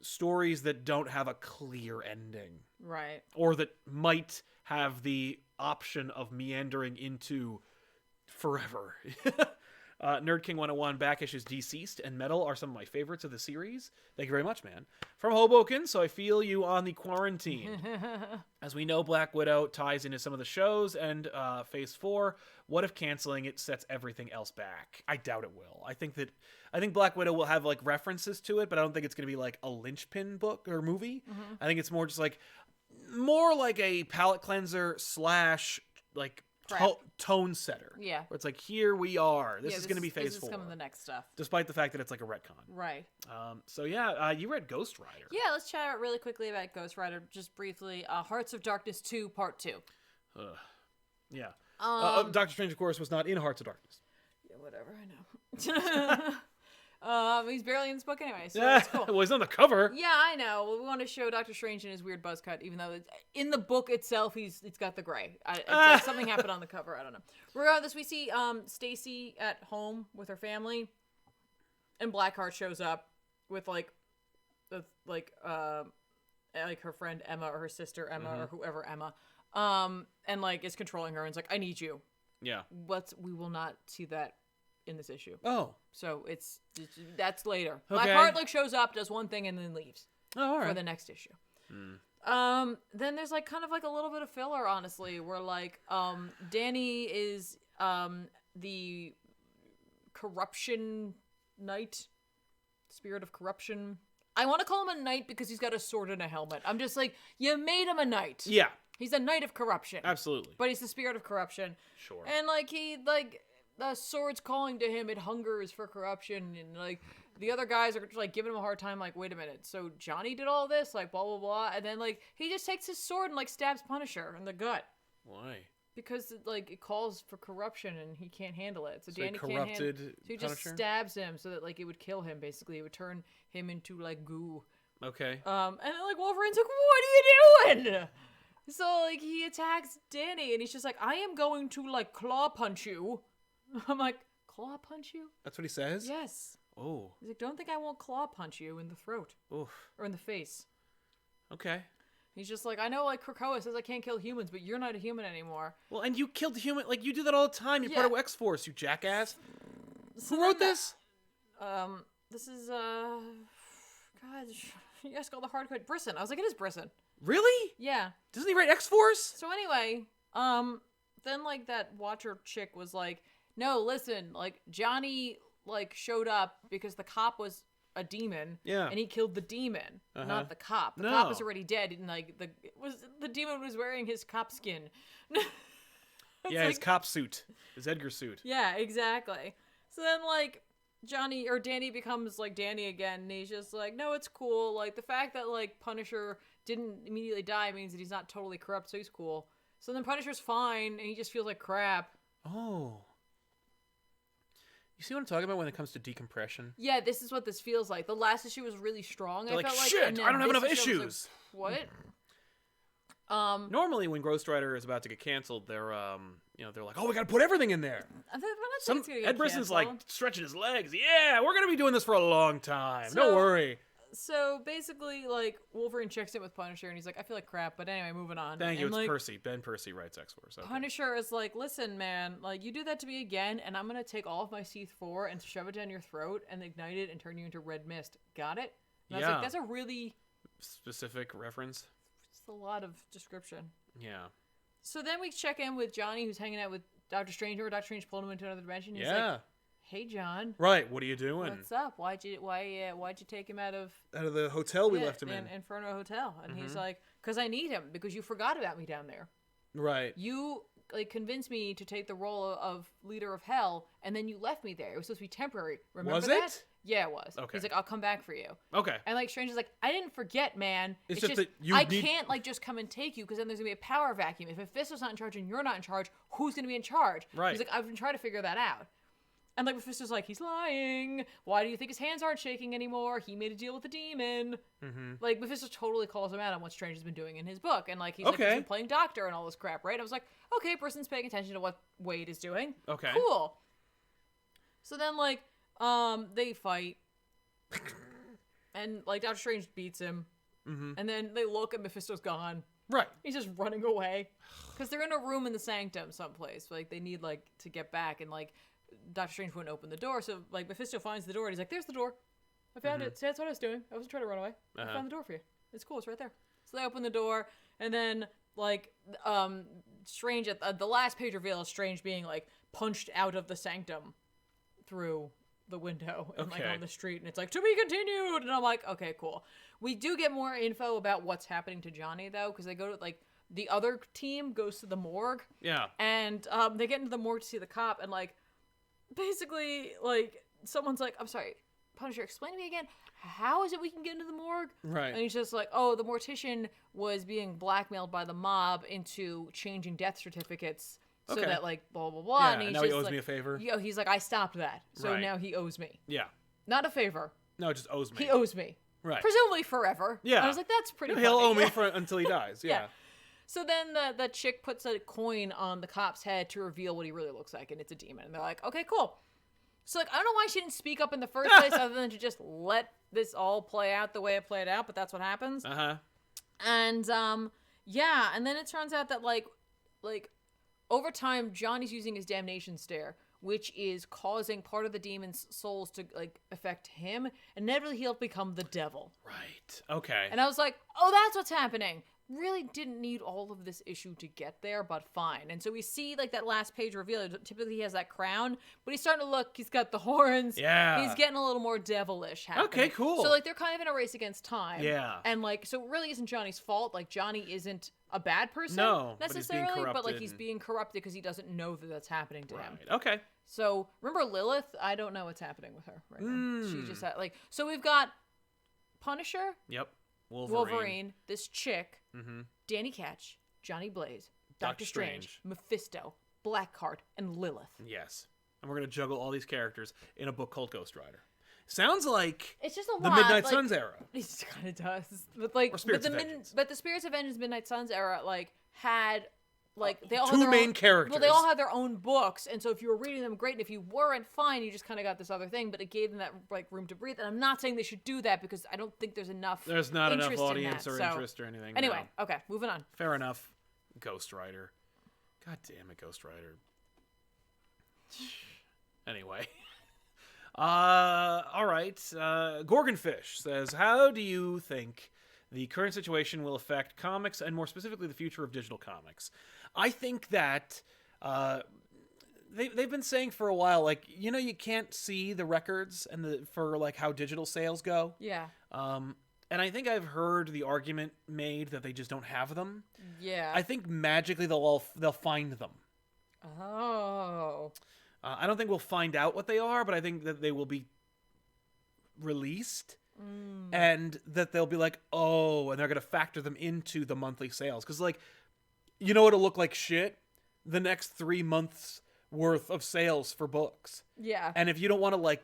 stories that don't have a clear ending. Right. Or that might have the option of meandering into forever. Nerd King 101, back issues Deceased and Metal are some of my favorites of the series. Thank you very much, man. From Hoboken, so I feel you on the quarantine. As we know, Black Widow ties into some of the shows, and Phase 4, what if canceling it sets everything else back? I doubt it will. I think Black Widow will have references to it, but I don't think it's going to be a linchpin book or movie. Mm-hmm. I think it's more just more like a palate cleanser / tone setter. Yeah. Where it's here we are. This is going to be Phase 4. This is some of the next stuff. Despite the fact that it's a retcon. Right. So yeah, you read Ghost Rider. Yeah, let's chat really quickly about Ghost Rider just briefly. Hearts of Darkness 2 Part 2. Yeah. Doctor Strange, of course, was not in Hearts of Darkness. Yeah, whatever, I know. He's barely in this book anyway, so that's cool. Well, he's on the cover. Yeah, I know. Well, we want to show Doctor Strange in his weird buzz cut, even though in the book itself, it's got the gray. It's something happened on the cover. I don't know. Regardless, we see Stacy at home with her family, and Blackheart shows up with her friend Emma or her sister Emma or whoever Emma, and is controlling her and is I need you. Yeah. We will not see that in this issue. Oh. So that's later. Okay. Blackheart shows up, does one thing, and then leaves. Oh, all right. For the next issue. Then there's kind of a little bit of filler, honestly, where Danny is the corruption knight. Spirit of corruption. I want to call him a knight because he's got a sword and a helmet. I'm just like, you made him a knight. Yeah. He's a knight of corruption. Absolutely. But he's the spirit of corruption. Sure. And, like, the sword's calling to him. It hungers for corruption. And, like, the other guys are, like, giving him a hard time. Like, wait a minute. So Johnny did all this? Like, blah, blah, blah. And then, like, he just takes his sword and, like, stabs Punisher in the gut. Why? Because, like, it calls for corruption and he can't handle it. So Danny can't handle it. So he just stabs him so that, like, it would kill him, basically. It would turn him into, like, goo. Okay. And then, like, Wolverine's like, what are you doing? So, like, he attacks Danny, and he's just like, I am going to, like, claw punch you. I'm like, claw punch you? That's what he says? Yes. Oh. He's like, don't think I won't claw punch you in the throat. Oof. Or in the face. Okay. He's just like, I know, like, Krakoa says I can't kill humans, but you're not a human anymore. Well, and you killed a human. Like, you do that all the time. You're part of X-Force, you jackass. So who wrote this? This is, God, you ask all the hard code. Brisson. I was like, it is Brisson. Really? Yeah. Doesn't he write X-Force? So anyway, then, like, that Watcher chick was like, no, listen, like, Johnny, like, showed up because the cop was a demon. Yeah. And he killed the demon, not the cop. The No. cop was already dead, and, like, the demon was wearing his cop skin. Yeah, his cop suit. His Edgar suit. Yeah, exactly. So then, like, Danny becomes, like, Danny again, and he's just like, no, it's cool. Like, the fact that, like, Punisher didn't immediately die means that he's not totally corrupt, so he's cool. So then Punisher's fine, and he just feels like crap. Oh. You see what I'm talking about when it comes to decompression? Yeah, this is what this feels like. The last issue was really strong. They're I felt like, shit, I don't have enough issues. Like, what? Normally, when Ghost Rider is about to get canceled, they're they're like, oh, we got to put everything in there. Ed Brisson's like stretching his legs. Yeah, we're gonna be doing this for a long time. Don't worry. So basically, like, Wolverine checks in with Punisher, and he's like, I feel like crap, but anyway, moving on. Thank you, and, it's like, Percy. Ben Percy writes X-Force. Okay. Punisher is like, listen, man, like, you do that to me again, and I'm gonna take all of my C4 and shove it down your throat and ignite it and turn you into red mist. Got it? And I was like, that's a really specific reference. It's a lot of description. Yeah. So then we check in with Johnny, who's hanging out with Dr. Strange. Remember Dr. Strange pulled him into another dimension? He's like, hey, John. Right. What are you doing? What's up? Why'd you take him out of the hotel we left him in? Inferno Hotel. And he's like, because I need him, because you forgot about me down there. Right. You, like, convinced me to take the role of leader of hell, and then you left me there. It was supposed to be temporary. Remember that? Was it? Yeah, it was. Okay. He's like, I'll come back for you. Okay. And, like, Strange is like, I didn't forget, man. It's just that I can't, like, just come and take you, because then there's going to be a power vacuum. If Mephisto's not in charge and you're not in charge, who's going to be in charge? Right. He's like, I've been trying to figure that out. And, like, Mephisto's like, he's lying. Why do you think his hands aren't shaking anymore? He made a deal with the demon. Mm-hmm. Like, Mephisto totally calls him out on what Strange has been doing in his book. And, like, he's like, he's been playing doctor and all this crap, right? I was like, okay, person's paying attention to what Wade is doing. Okay. Cool. So then, like, they fight. And, like, Doctor Strange beats him. Mm-hmm. And then they look and Mephisto's gone. Right. He's just running away. Because they're in a room in the sanctum someplace. Like, they need, like, to get back. And, like, Doctor Strange wouldn't open the door. So, like, Mephisto finds the door and he's like, there's the door. I found it. So that's what I was doing. I wasn't trying to run away. I found the door for you. It's cool. It's right there. So they open the door. And then, like, Strange, at the last page reveal is Strange being, like, punched out of the sanctum through the window and like on the street, and it's like, to be continued, and I'm like, okay, cool. We do get more info about what's happening to Johnny though, because they go to, like, the other team goes to the morgue, and they get into the morgue to see the cop, and, like, basically, like, someone's like, I'm sorry, Punisher, explain to me again, how is it we can get into the morgue? Right. And he's just like, oh, the mortician was being blackmailed by the mob into changing death certificates. So that, like, blah, blah, blah. Yeah, and he's now just he owes like, me a favor. He's like, I stopped that. So now he owes me. Yeah. Not a favor. No, it just owes me. He owes me. Right. Presumably forever. Yeah. I was like, that's pretty He'll funny. owe me until he dies. Yeah. So then the chick puts a coin on the cop's head to reveal what he really looks like, and it's a demon. And they're like, okay, cool. So, like, I don't know why she didn't speak up in the first place other than to just let this all play out the way it played out, but that's what happens. Uh-huh. And, and then it turns out that, like, over time, Johnny's using his damnation stare, which is causing part of the demon's souls to, like, affect him, and inevitably he'll become the devil. Right. Okay. And I was like, oh, that's what's happening. really didn't need all of this issue to get there, but fine. And so we see like that last page reveal. Typically he has that crown, but he's starting to look, he's got the horns. Yeah. He's getting a little more devilish happening. Okay, cool. So like they're kind of in a race against time. Yeah. And like, so it really isn't Johnny's fault. Like Johnny isn't a bad person necessarily, but like he's being corrupted because he doesn't know that that's happening to him. Okay. So remember Lilith? I don't know what's happening with her right now. She just had like, so we've got Punisher. Yep. Wolverine, this chick, Danny Ketch, Johnny Blaze, Doctor Strange, Mephisto, Blackheart, and Lilith. Yes. And we're going to juggle all these characters in a book called Ghost Rider. Sounds like it's just a the lot. Midnight Suns era. It kind of does. But like, but the Spirits of Vengeance Midnight Suns era like had like they all two had their main own, characters. Well, they all had their own books, and so if you were reading them, great. And if you weren't, fine. You just kind of got this other thing, but it gave them that like room to breathe. And I'm not saying they should do that because I don't think there's enough. There's not enough audience or interest or anything. Anyway, okay, moving on. Fair enough. Ghost Rider. God damn it, Ghost Rider. Anyway. All right. Gorgonfish says, how do you think the current situation will affect comics and more specifically the future of digital comics? I think that they've been saying for a while, like, you know, you can't see the records and for like how digital sales go. Yeah. And I think I've heard the argument made that they just don't have them. Yeah. I think magically they'll find them. Oh. I don't think we'll find out what they are, but I think that they will be released and that they'll be like, oh, and they're going to factor them into the monthly sales. Because, like, you know what'll look like shit? The next 3 months worth of sales for books. Yeah. And if you don't want to, like,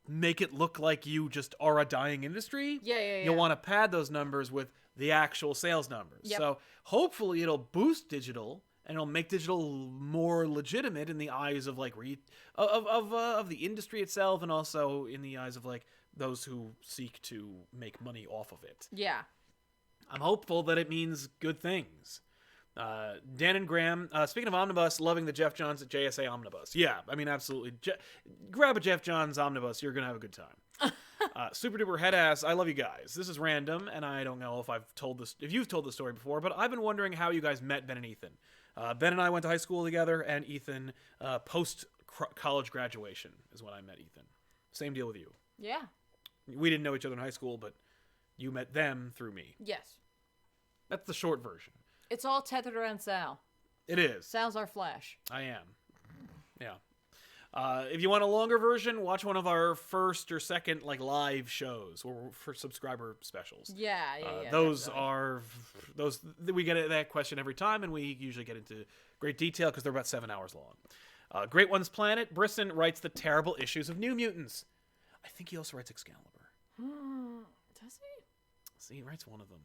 make it look like you just are a dying industry, you'll want to pad those numbers with the actual sales numbers. Yep. So hopefully it'll boost digital and it'll make digital more legitimate in the eyes of like of the industry itself, and also in the eyes of like those who seek to make money off of it. Yeah. I'm hopeful that it means good things. Dan and Graham, speaking of omnibus, loving the Jeff Johns at JSA omnibus. Yeah, I mean, absolutely. Grab a Jeff Johns omnibus. You're going to have a good time. Super duper head ass. I love you guys. This is random, and I don't know if you've told this story before, but I've been wondering how you guys met Ben and Ethan. Ben and I went to high school together, and Ethan, post-college graduation is when I met Ethan. Same deal with you. Yeah. We didn't know each other in high school, but you met them through me. Yes. That's the short version. It's all tethered around Sal. It is. Sal's our Flash. I am. Yeah. If you want a longer version, watch one of our first or second like live shows or for subscriber specials. Yeah. Those we get that question every time, and we usually get into great detail because they're about 7 hours long. Great Ones Planet. Brisson writes the terrible issues of New Mutants. I think he also writes Excalibur. Does he? See, he writes one of them.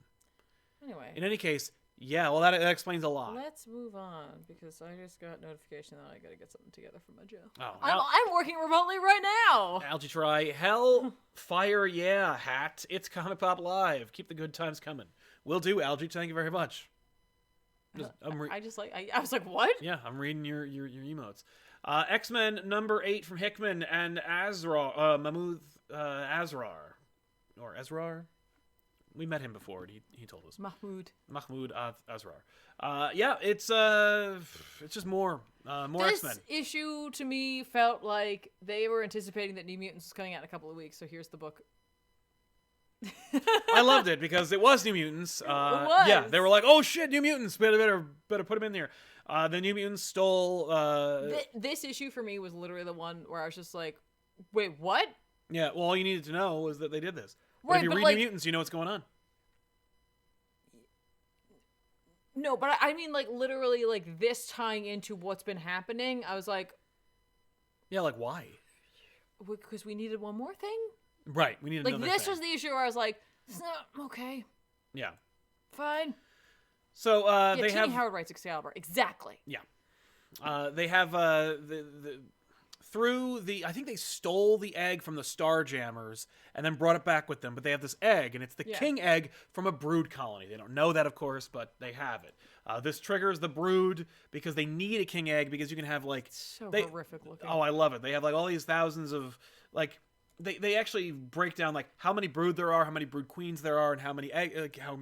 Anyway. In any case, yeah, well, that explains a lot. Let's move on, because I just got notification that I got to get something together for my job. Oh, I'm working remotely right now. Algae Try, hell, fire, yeah, hat. It's Comic Pop Live. Keep the good times coming. Will do, Algae. Thank you very much. I was like, what? Yeah, I'm reading your emotes. X-Men number 8 from Hickman and Mahmoud Asrar. Or Ezrar? We met him before. He told us. Mahmoud Asrar. Yeah, it's just more this X-Men. This issue to me felt like they were anticipating that New Mutants was coming out in a couple of weeks. So here's the book. I loved it because it was New Mutants. It was. Yeah, they were like, "Oh shit, New Mutants! Better put them in there." The New Mutants stole. This issue for me was literally the one where I was just like, "Wait, what?" Yeah. Well, all you needed to know was that they did this. But right, if you read New Mutants, you know what's going on. No, but I mean, like, literally, like, this tying into what's been happening, I was like... Yeah, like, why? Because we needed one more thing? Right, we needed another thing. This was the issue where I was like, okay. Yeah. Fine. So, they Tini have... Howard writes Excalibur. Exactly. Yeah. They have, I think they stole the egg from the Starjammers and then brought it back with them, but they have this egg, and it's the king egg from a brood colony. They don't know that, of course, but they have it. This triggers the brood because they need a king egg because you can have, like... It's so horrific looking. Oh, I love it. They have, like, all these thousands of, like... they actually break down like how many brood there are, how many brood queens there are, and how many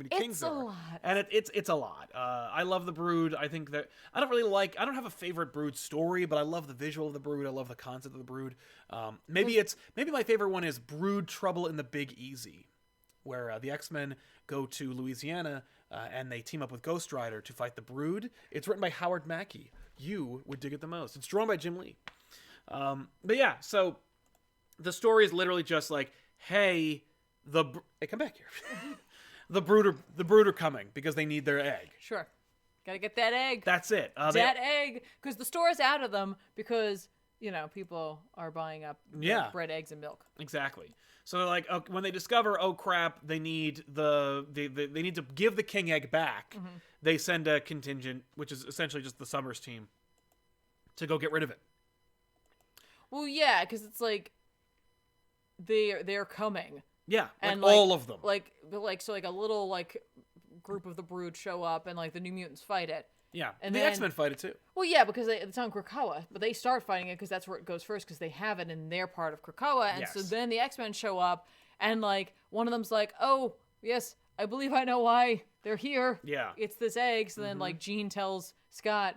kings there are. Lot. And it's a lot. I love the brood. I think that I don't have a favorite brood story, but I love the visual of the brood. I love the concept of the brood. Maybe my favorite one is Brood Trouble in the Big Easy, where the X-Men go to Louisiana and they team up with Ghost Rider to fight the Brood. It's written by Howard Mackey. You would dig it the most. It's drawn by Jim Lee. But yeah, so the story is literally just like, hey, come back here. the brood are coming because they need their egg. Sure. Gotta get that egg. That's it. Egg. Because the store is out of them because, people are buying up bread, eggs, and milk. Exactly. So they're like, when they discover, oh crap, they need they need to give the king egg back. Mm-hmm. They send a contingent, which is essentially just the Summers team, to go get rid of it. Well, yeah, because it's like they're coming. Yeah, and all of them. So a little group of the Brood show up and the New Mutants fight it. Yeah, and the X-Men fight it too. Well, yeah, because it's on Krakoa, but they start fighting it because that's where it goes first because they have it in their part of Krakoa, and so then the X-Men show up and one of them's like, "Oh, yes, I believe I know why they're here. Yeah, it's this egg." So then Jean tells Scott,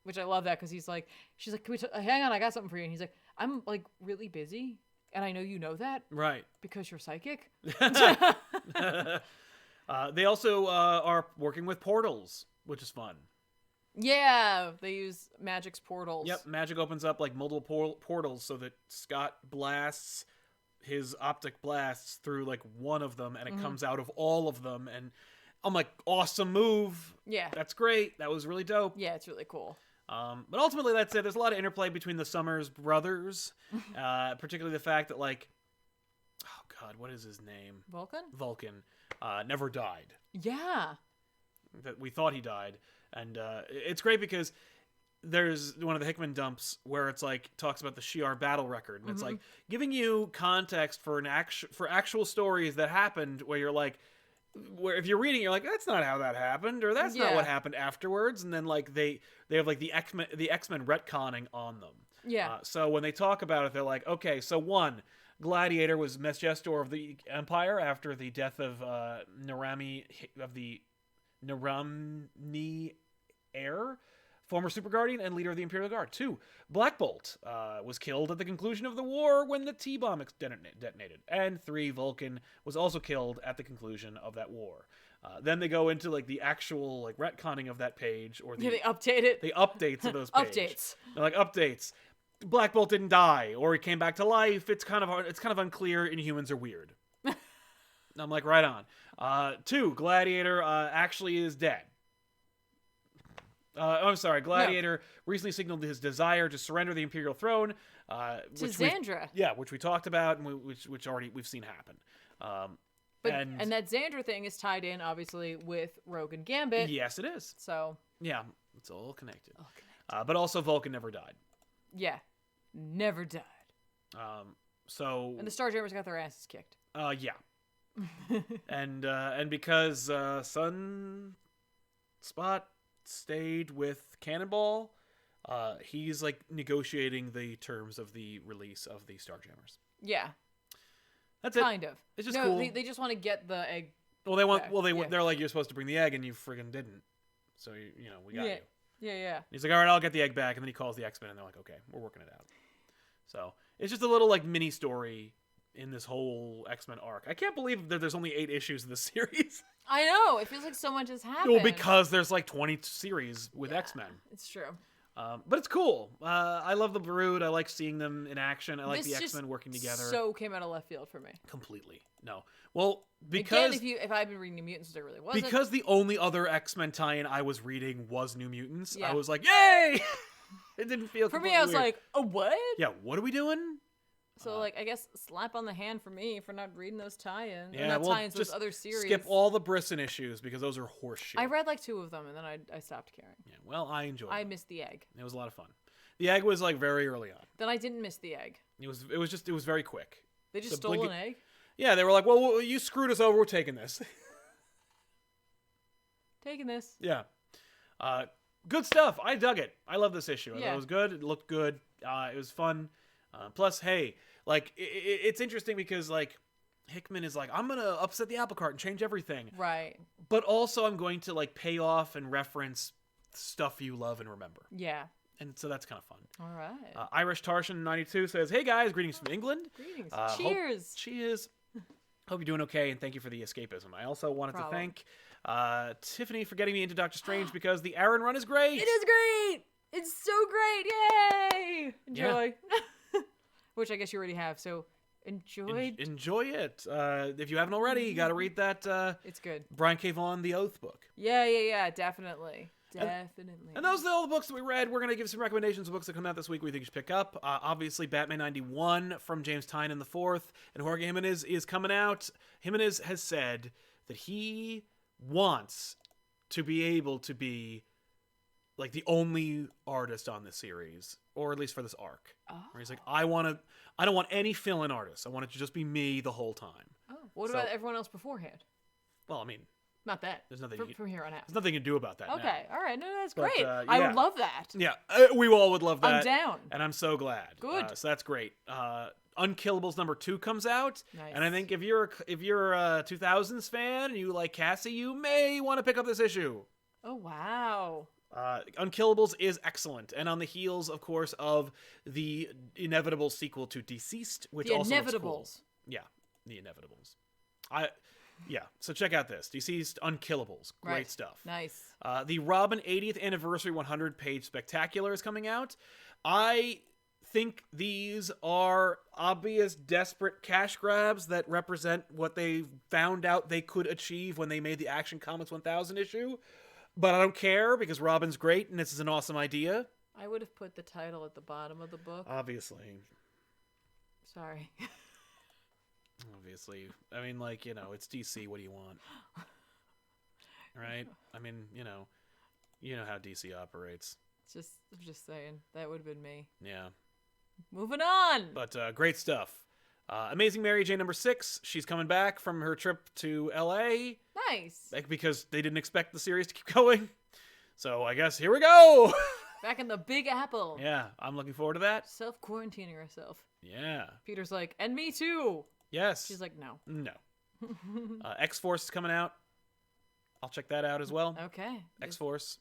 which I love that because she's like, "Can we hang on? I got something for you." And he's like, "I'm really busy, and I know you know that, right? Because you're psychic." They also are working with portals, which is fun. Yeah, they use Magic's portals. Yep, Magic opens up multiple portals so that Scott blasts his optic blasts through one of them, and it comes out of all of them. And I'm like, awesome move. Yeah, that's great. That was really dope. Yeah, it's really cool. But ultimately, that's it. There's a lot of interplay between the Summers brothers, particularly the fact that oh god, what is his name? Vulcan never died. Yeah, that we thought he died. And it's great because there's one of the Hickman dumps where it's talks about the Shi'ar battle record, and it's giving you context for actual stories that happened where you're where if you're reading, you're like, that's not how that happened, or that's not what happened afterwards, and then they have the X-Men retconning on them. Yeah. So when they talk about it, they're like, okay, so one, Gladiator was Mephisto of the Empire after the death of Naramni Heir, former Super Guardian and leader of the Imperial Guard. 2, Black Bolt was killed at the conclusion of the war when the T-bomb detonated. And 3, Vulcan was also killed at the conclusion of that war. Then they go into the actual retconning of that page, or they update it. The updates of those pages. Updates. They're updates. Black Bolt didn't die, or he came back to life. It's kind of unclear. Inhumans are weird. I'm like, right on. 2, Gladiator actually is dead. I'm sorry, Gladiator recently signaled his desire to surrender the Imperial throne. To Xandra. Which we talked about, and which already we've seen happen. And that Xandra thing is tied in, obviously, with Rogue and Gambit. Yes, it is. So. Yeah, it's all connected. But also, Vulcan never died. Yeah, never died. And the Starjammers got their asses kicked. Yeah. and because Sunspot stayed with Cannonball, he's negotiating the terms of the release of the Starjammers. Yeah, that's it. Kind of. It's just cool. They just want to get the egg. Well, they want. Back. Well, they're like, you're supposed to bring the egg, and you friggin' didn't. So we got you. Yeah. He's like, all right, I'll get the egg back, and then he calls the X-Men, and they're like, okay, we're working it out. So it's just a little mini story in this whole X-Men arc. I can't believe that there's only 8 issues in this series. I know. It feels like so much has happened. Well, because there's 20 series with X-Men. It's true. But it's cool. I love the Brood. I like seeing them in action. I like the X-Men working together. So came out of left field for me. Completely. No. Well, because... Again, if I'd been reading New Mutants, which I really wasn't. Because the only other X-Men tie-in I was reading was New Mutants, I was like, yay! It didn't feel for me, I was weird. like, oh, what? Yeah, what are we doing? So, I guess slap on the hand for me for not reading those tie-ins. Yeah, not tie-ins, those other series. Skip all the Brisson issues because those are horseshit. I read 2 of them and then I stopped caring. Yeah, well, I enjoyed it. I missed the egg. It was a lot of fun. The egg was very early on. Then I didn't miss the egg. It was very quick. They just stole an egg? Yeah, they were like, well, you screwed us over. We're taking this. Taking this. Yeah. Good stuff. I dug it. I love this issue. I thought it was good. It looked good. It was fun. Plus, hey, Like, it's interesting because, like, Hickman is like, I'm going to upset the apple cart and change everything. Right. But also I'm going to, like, pay off and reference stuff you love and remember. Yeah. And so that's kind of fun. All right. Irish Tarshan 92 says, hey guys, greetings from England. Greetings. Cheers. Cheers. Hope you're doing okay, and thank you for the escapism. I also wanted to thank Tiffany for getting me into Doctor Strange because the Aaron run is great. It is great. It's so great. Yay. Enjoy. Yeah. Which I guess you already have, so enjoy. Enjoy it. If you haven't already, you got to read that. It's good. Brian K. Vaughan, The Oath book. Yeah, definitely. And those are all the books that we read. We're going to give some recommendations of books that come out this week we think you should pick up. Obviously, Batman 91 from James Tynion IV and Jorge Jimenez is coming out. Jimenez has said that he wants to be able to be like the only artist on this series, or at least for this arc. Oh. Where he's like, I don't want any fill-in artists. I want it to just be me the whole time. Oh, what about everyone else beforehand? Well, I mean, not that. There's nothing from here on out. There's nothing you can do about that. Okay, now. All right. No, that's great. Yeah. I would love that. Yeah, we all would love that. I'm down. And I'm so glad. Good. So that's great. Unkillables #2 comes out. Nice. And I think if you're a 2000s fan and you like Cassie, you may want to pick up this issue. Oh, wow. Unkillables is excellent. And on the heels, of course, of the inevitable sequel to Deceased, which the also Inevitables. Looks cool. Yeah, The Inevitables. Yeah, so check out this. Deceased Unkillables. Great stuff. Nice. The Robin 80th Anniversary 100-page Spectacular is coming out. I think these are obvious, desperate cash grabs that represent what they found out they could achieve when they made the Action Comics 1000 issue. But I don't care because Robin's great and this is an awesome idea. I would have put the title at the bottom of the book. Obviously. Sorry. Obviously. I mean, like, it's DC. What do you want? Right? I mean, you know how DC operates. I'm just saying. That would have been me. Yeah. Moving on. But great stuff. Amazing Mary Jane #6. She's coming back from her trip to L.A. Nice. Because they didn't expect the series to keep going. So I guess here we go. Back in the Big Apple. Yeah, I'm looking forward to that. Self-quarantining herself. Yeah. Peter's like, and me too. Yes. She's like, no. No. X-Force is coming out. I'll check that out as well. Okay. X-Force.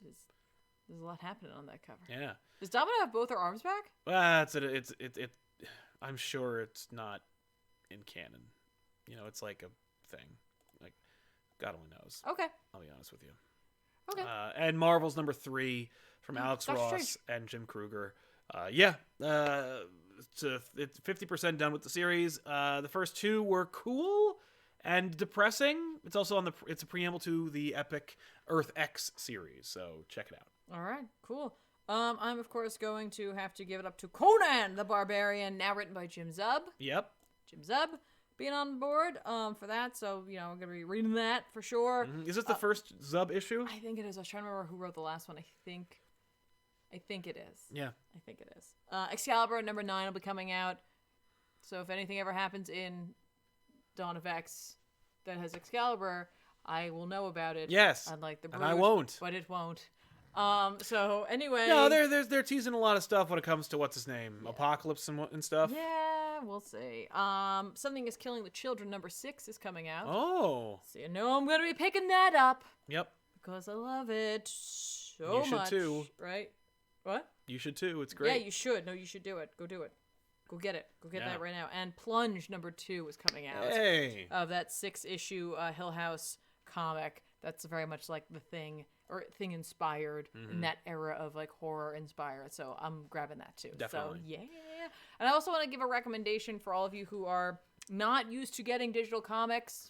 There's a lot happening on that cover. Yeah. Does Domino have both her arms back? It's I'm sure it's not in canon. It's like a thing. Like, God only knows. Okay. I'll be honest with you. Okay. And Marvel's #3 from Alex Ross and Jim Kruger. It's 50% done with the series. The first 2 were cool and depressing. It's also it's a preamble to the epic Earth X series, so check it out. All right, cool. I'm of course going to have to give it up to Conan the Barbarian, now written by Jim Zub. Yep. Jim Zub being on board for that, so I'm gonna be reading that for sure. Mm-hmm. Is this the first Zub issue? I think it is. I was trying to remember who wrote the last one. I think it is. Yeah. I think it is. Excalibur #9 will be coming out. So if anything ever happens in Dawn of X that has Excalibur, I will know about it. Yes. Unlike the Brood, and I won't. But it won't. So anyway. No, they're teasing a lot of stuff when it comes to what's his name, Apocalypse and stuff. Yeah, we'll see. Something is Killing the Children #6 is coming out. Oh. So I'm gonna be picking that up. Yep. Because I love it so much. You should too. Right? What? You should too. It's great. Yeah, you should. No, you should do it. Go do it. Go get it. Go get that right now. And Plunge #2 is coming out. Hey. Of that 6-issue Hill House comic. That's very much like The Thing, or Thing inspired in that era of like horror inspired. So I'm grabbing that too. Definitely. So yeah. And I also want to give a recommendation for all of you who are not used to getting digital comics.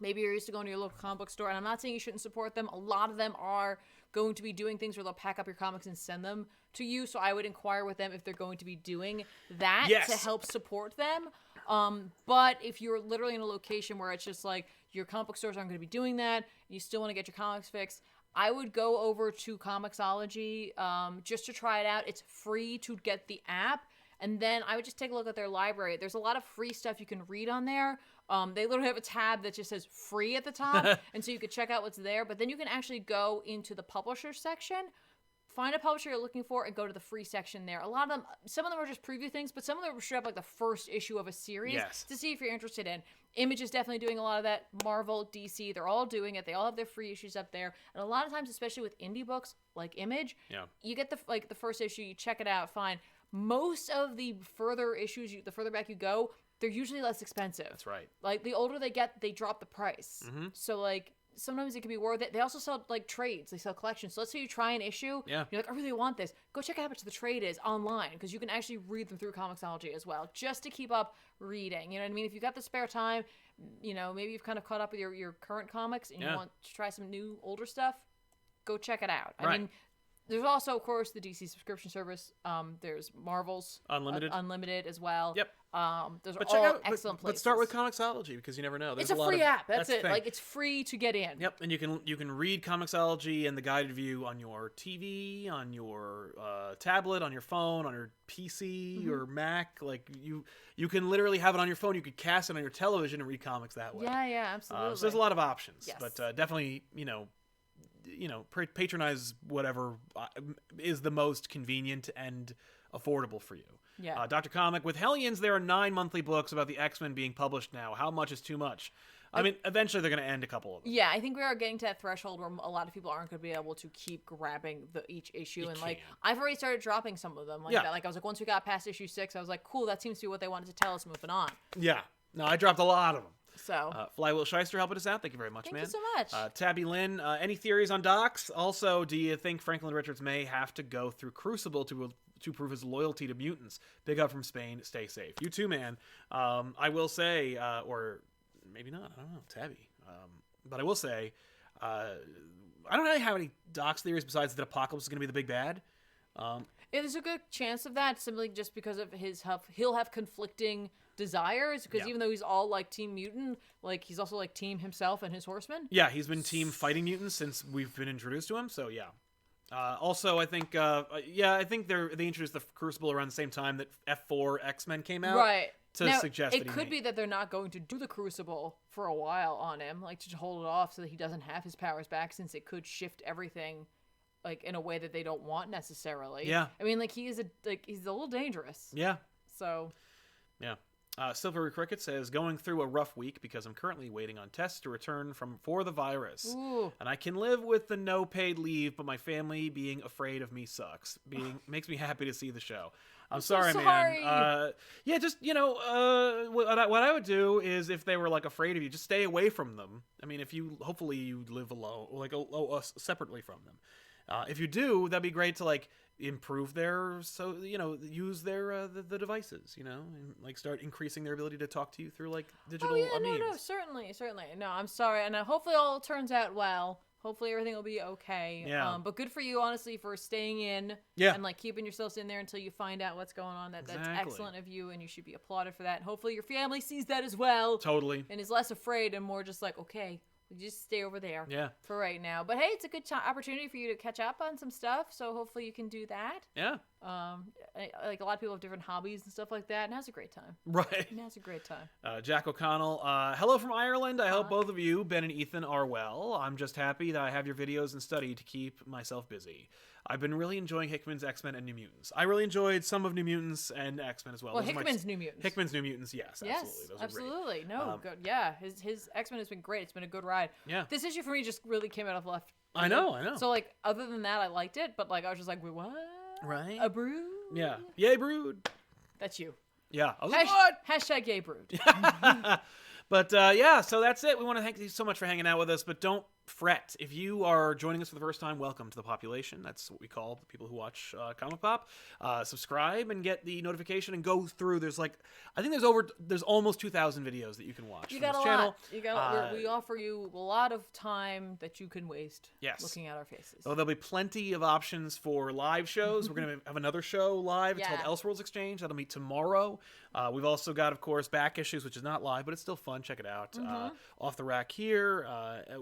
Maybe you're used to going to your local comic book store, and I'm not saying you shouldn't support them. A lot of them are going to be doing things where they'll pack up your comics and send them to you, so I would inquire with them if they're going to be doing that to help support them. But if you're literally in a location where it's just like your comic book stores aren't going to be doing that, and you still want to get your comics fixed, I would go over to Comixology just to try it out. It's free to get the app. And then I would just take a look at their library. There's a lot of free stuff you can read on there. They literally have a tab that just says free at the top. And so you could check out what's there. But then you can actually go into the publisher section, find a publisher you're looking for and go to the free section there. A lot of them, some of them are just preview things, but some of them are straight up like the first issue of a series to see if you're interested in. Image is definitely doing a lot of that. Marvel, DC, they're all doing it. They all have their free issues up there. And a lot of times, especially with indie books like Image, you get the first issue, you check it out, fine. Most of the further issues, the further back you go, they're usually less expensive. That's right. Like, the older they get, they drop the price. So, like, sometimes it can be worth it. They also sell, like, trades. They sell collections. So let's say you try an issue. You're like, I really want this. Go check out how much the trade is online, because you can actually read them through Comixology as well, just to keep up reading. You know what I mean? If you've got the spare time, you know, maybe you've kind of caught up with your current comics and you want to try some new, older stuff, go check it out. I mean, there's also, of course, the DC subscription service. There's Marvel's Unlimited as well. Those are all excellent places. But start with Comixology, because you never know. It's a free app. That's it. Like, it's free to get in. And you can read Comixology and the guided view on your TV, on your tablet, on your phone, on your PC or Mac. Like, you can literally have it on your phone. You could cast it on your television and read comics that way. Yeah, absolutely. So there's a lot of options. But definitely, patronize whatever is the most convenient and affordable for you. Dr. Comic, with Hellions, there are 9 monthly books about the X-Men being published now. How much is too much? I mean, eventually they're going to end a couple of them. Yeah, I think we are getting to that threshold where a lot of people aren't going to be able to keep grabbing each issue. Like, I've already started dropping some of them like that. Like, I was like, once we got past issue 6, I was like, cool, that seems to be what they wanted to tell us, moving on. Yeah. No, I dropped a lot of them. So Flywheel Shyster helping us out. Thank you very much, man. Thank you so much. Tabby Lynn, any theories on Docs? Also, do you think Franklin Richards may have to go through Crucible to prove his loyalty to mutants? Big up from Spain. Stay safe. You too, man. I will say, or maybe not. I don't know, Tabby. But I will say, I don't really have any Docs theories besides that Apocalypse is going to be the big bad. There's a good chance of that, simply just because of he'll have conflicting desires, because even though he's all like Team Mutant, like he's also like Team himself and his Horsemen. Yeah, he's been Team Fighting Mutants since we've been introduced to him. So also, I think I think they introduced the Crucible around the same time that F4 X-Men came out. Right. To suggest it could be that they're not going to do the Crucible for a while on him, like to hold it off so that he doesn't have his powers back, since it could shift everything like in a way that they don't want necessarily. Yeah. I mean, like he's a little dangerous. Yeah. So. Yeah. Silvery Cricket says, going through a rough week because I'm currently waiting on tests to return for the virus. Ooh. And I can live with the no paid leave, but my family being afraid of me sucks. Makes me happy to see the show. I'm sorry, man. Just, what I would do is, if they were like afraid of you, just stay away from them. I mean, hopefully you live alone, like separately from them. If you do, that'd be great to like improve use their the devices, and like start increasing their ability to talk to you through like digital means. No, certainly. No, I'm sorry, and hopefully all turns out well. Hopefully everything will be okay. Yeah. But good for you, honestly, for staying in and like keeping yourselves in there until you find out what's going on. That's excellent of you, and you should be applauded for that. And hopefully your family sees that as well. Totally. And is less afraid and more just like, okay, we just stay over there for right now. But hey, it's a good opportunity for you to catch up on some stuff, so hopefully you can do that. Yeah. Like a lot of people have different hobbies and stuff like that, and has a great time. Right. And has a great time. Jack O'Connell, hello from Ireland. I hope both of you, Ben and Ethan, are well. I'm just happy that I have your videos and study to keep myself busy. I've been really enjoying Hickman's X-Men and New Mutants. I really enjoyed some of New Mutants and X-Men as well. Well, Hickman's New Mutants. Hickman's New Mutants, yes, absolutely. Those absolutely. No, good. Yeah, his X-Men has been great. It's been a good ride. Yeah. This issue for me just really came out of left. I know. So, like, other than that, I liked it, but, like, I was just like, wait, what? Right. A brood? Yeah. Yay, brood. That's you. Yeah. I was like, what? Hashtag yay, brood. But, so that's it. We want to thank you so much for hanging out with us, but don't fret. If you are joining us for the first time, welcome to the population. That's what we call the people who watch Comic Pop. Subscribe and get the notification and go through. There's there's almost 2,000 videos that you can watch. You got a lot. We offer you a lot of time that you can waste looking at our faces. So there'll be plenty of options for live shows. We're going to have another show live. It's called Elseworlds Exchange. That'll be tomorrow. We've also got, of course, Back Issues, which is not live, but it's still fun. Check it out. Off the Rack here.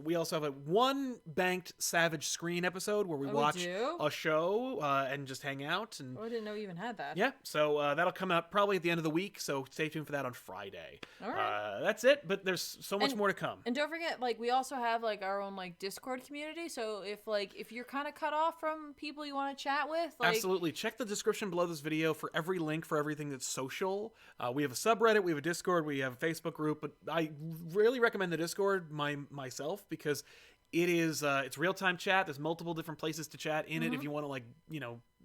We also have one banked Savage Screen episode where we watch a show and just hang out. And I didn't know you even had that. Yeah, so that'll come out probably at the end of the week, so stay tuned for that on Friday. All right. That's it, but there's so much more to come. And don't forget, like, we also have, like, our own, like, Discord community, so if you're kind of cut off from people you want to chat with, like... Absolutely. Check the description below this video for every link for everything that's social. We have a subreddit, we have a Discord, we have a Facebook group, but I really recommend the Discord myself because it's real-time chat. There's multiple different places to chat in it if you want to, like,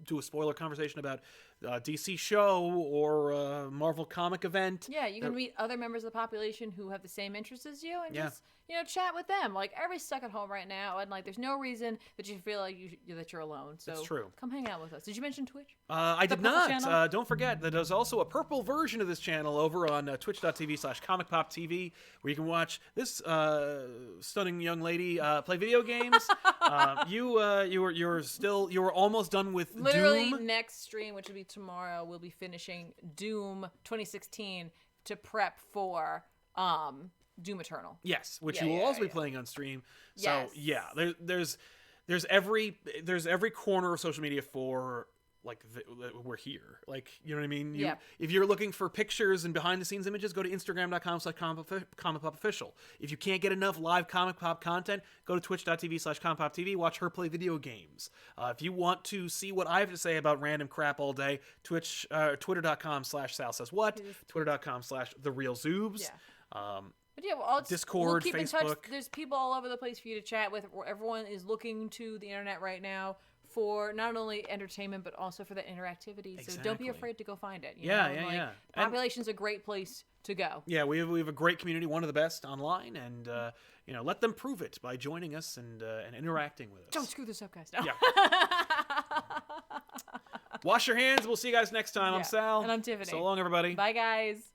do a spoiler conversation about DC show or Marvel comic event. Yeah, you can meet other members of the population who have the same interests as you and just, chat with them. Like, everybody's stuck at home right now, and, like, there's no reason that you feel like that you're alone. So it's true. Come hang out with us. Did you mention Twitch? I did not. Don't forget that there's also a purple version of this channel over on twitch.tv/ComicPOP where you can watch this stunning young lady play video games. You were almost done with literally Doom. Next stream, which will be tomorrow, we'll be finishing Doom 2016 to prep for Doom Eternal. Yes, which you will also be playing on stream. So there's every corner of social media for, like, we're here. Like, you know what I mean? If you're looking for pictures and behind the scenes images, go to Instagram.com/ComicPopOfficial. If you can't get enough live Comic Pop content, go to twitch.tv/ComicPopTV. Watch her play video games. If you want to see what I have to say about random crap all day, Twitter.com/SalSaysWhat, Twitter.com/TheRealZoobs. But yeah, we'll Discord, keep Facebook. in touch. There's people all over the place for you to chat with. Everyone is looking to the internet right now for not only entertainment but also for the interactivity. Exactly. So don't be afraid to go find it. Yeah. Population's a great place to go. Yeah, we have a great community, one of the best online, and let them prove it by joining us and interacting with us. Don't screw this up, guys. No. Yeah. Wash your hands. We'll see you guys next time. I'm Sal. And I'm Tiffany. So long, everybody. Bye, guys.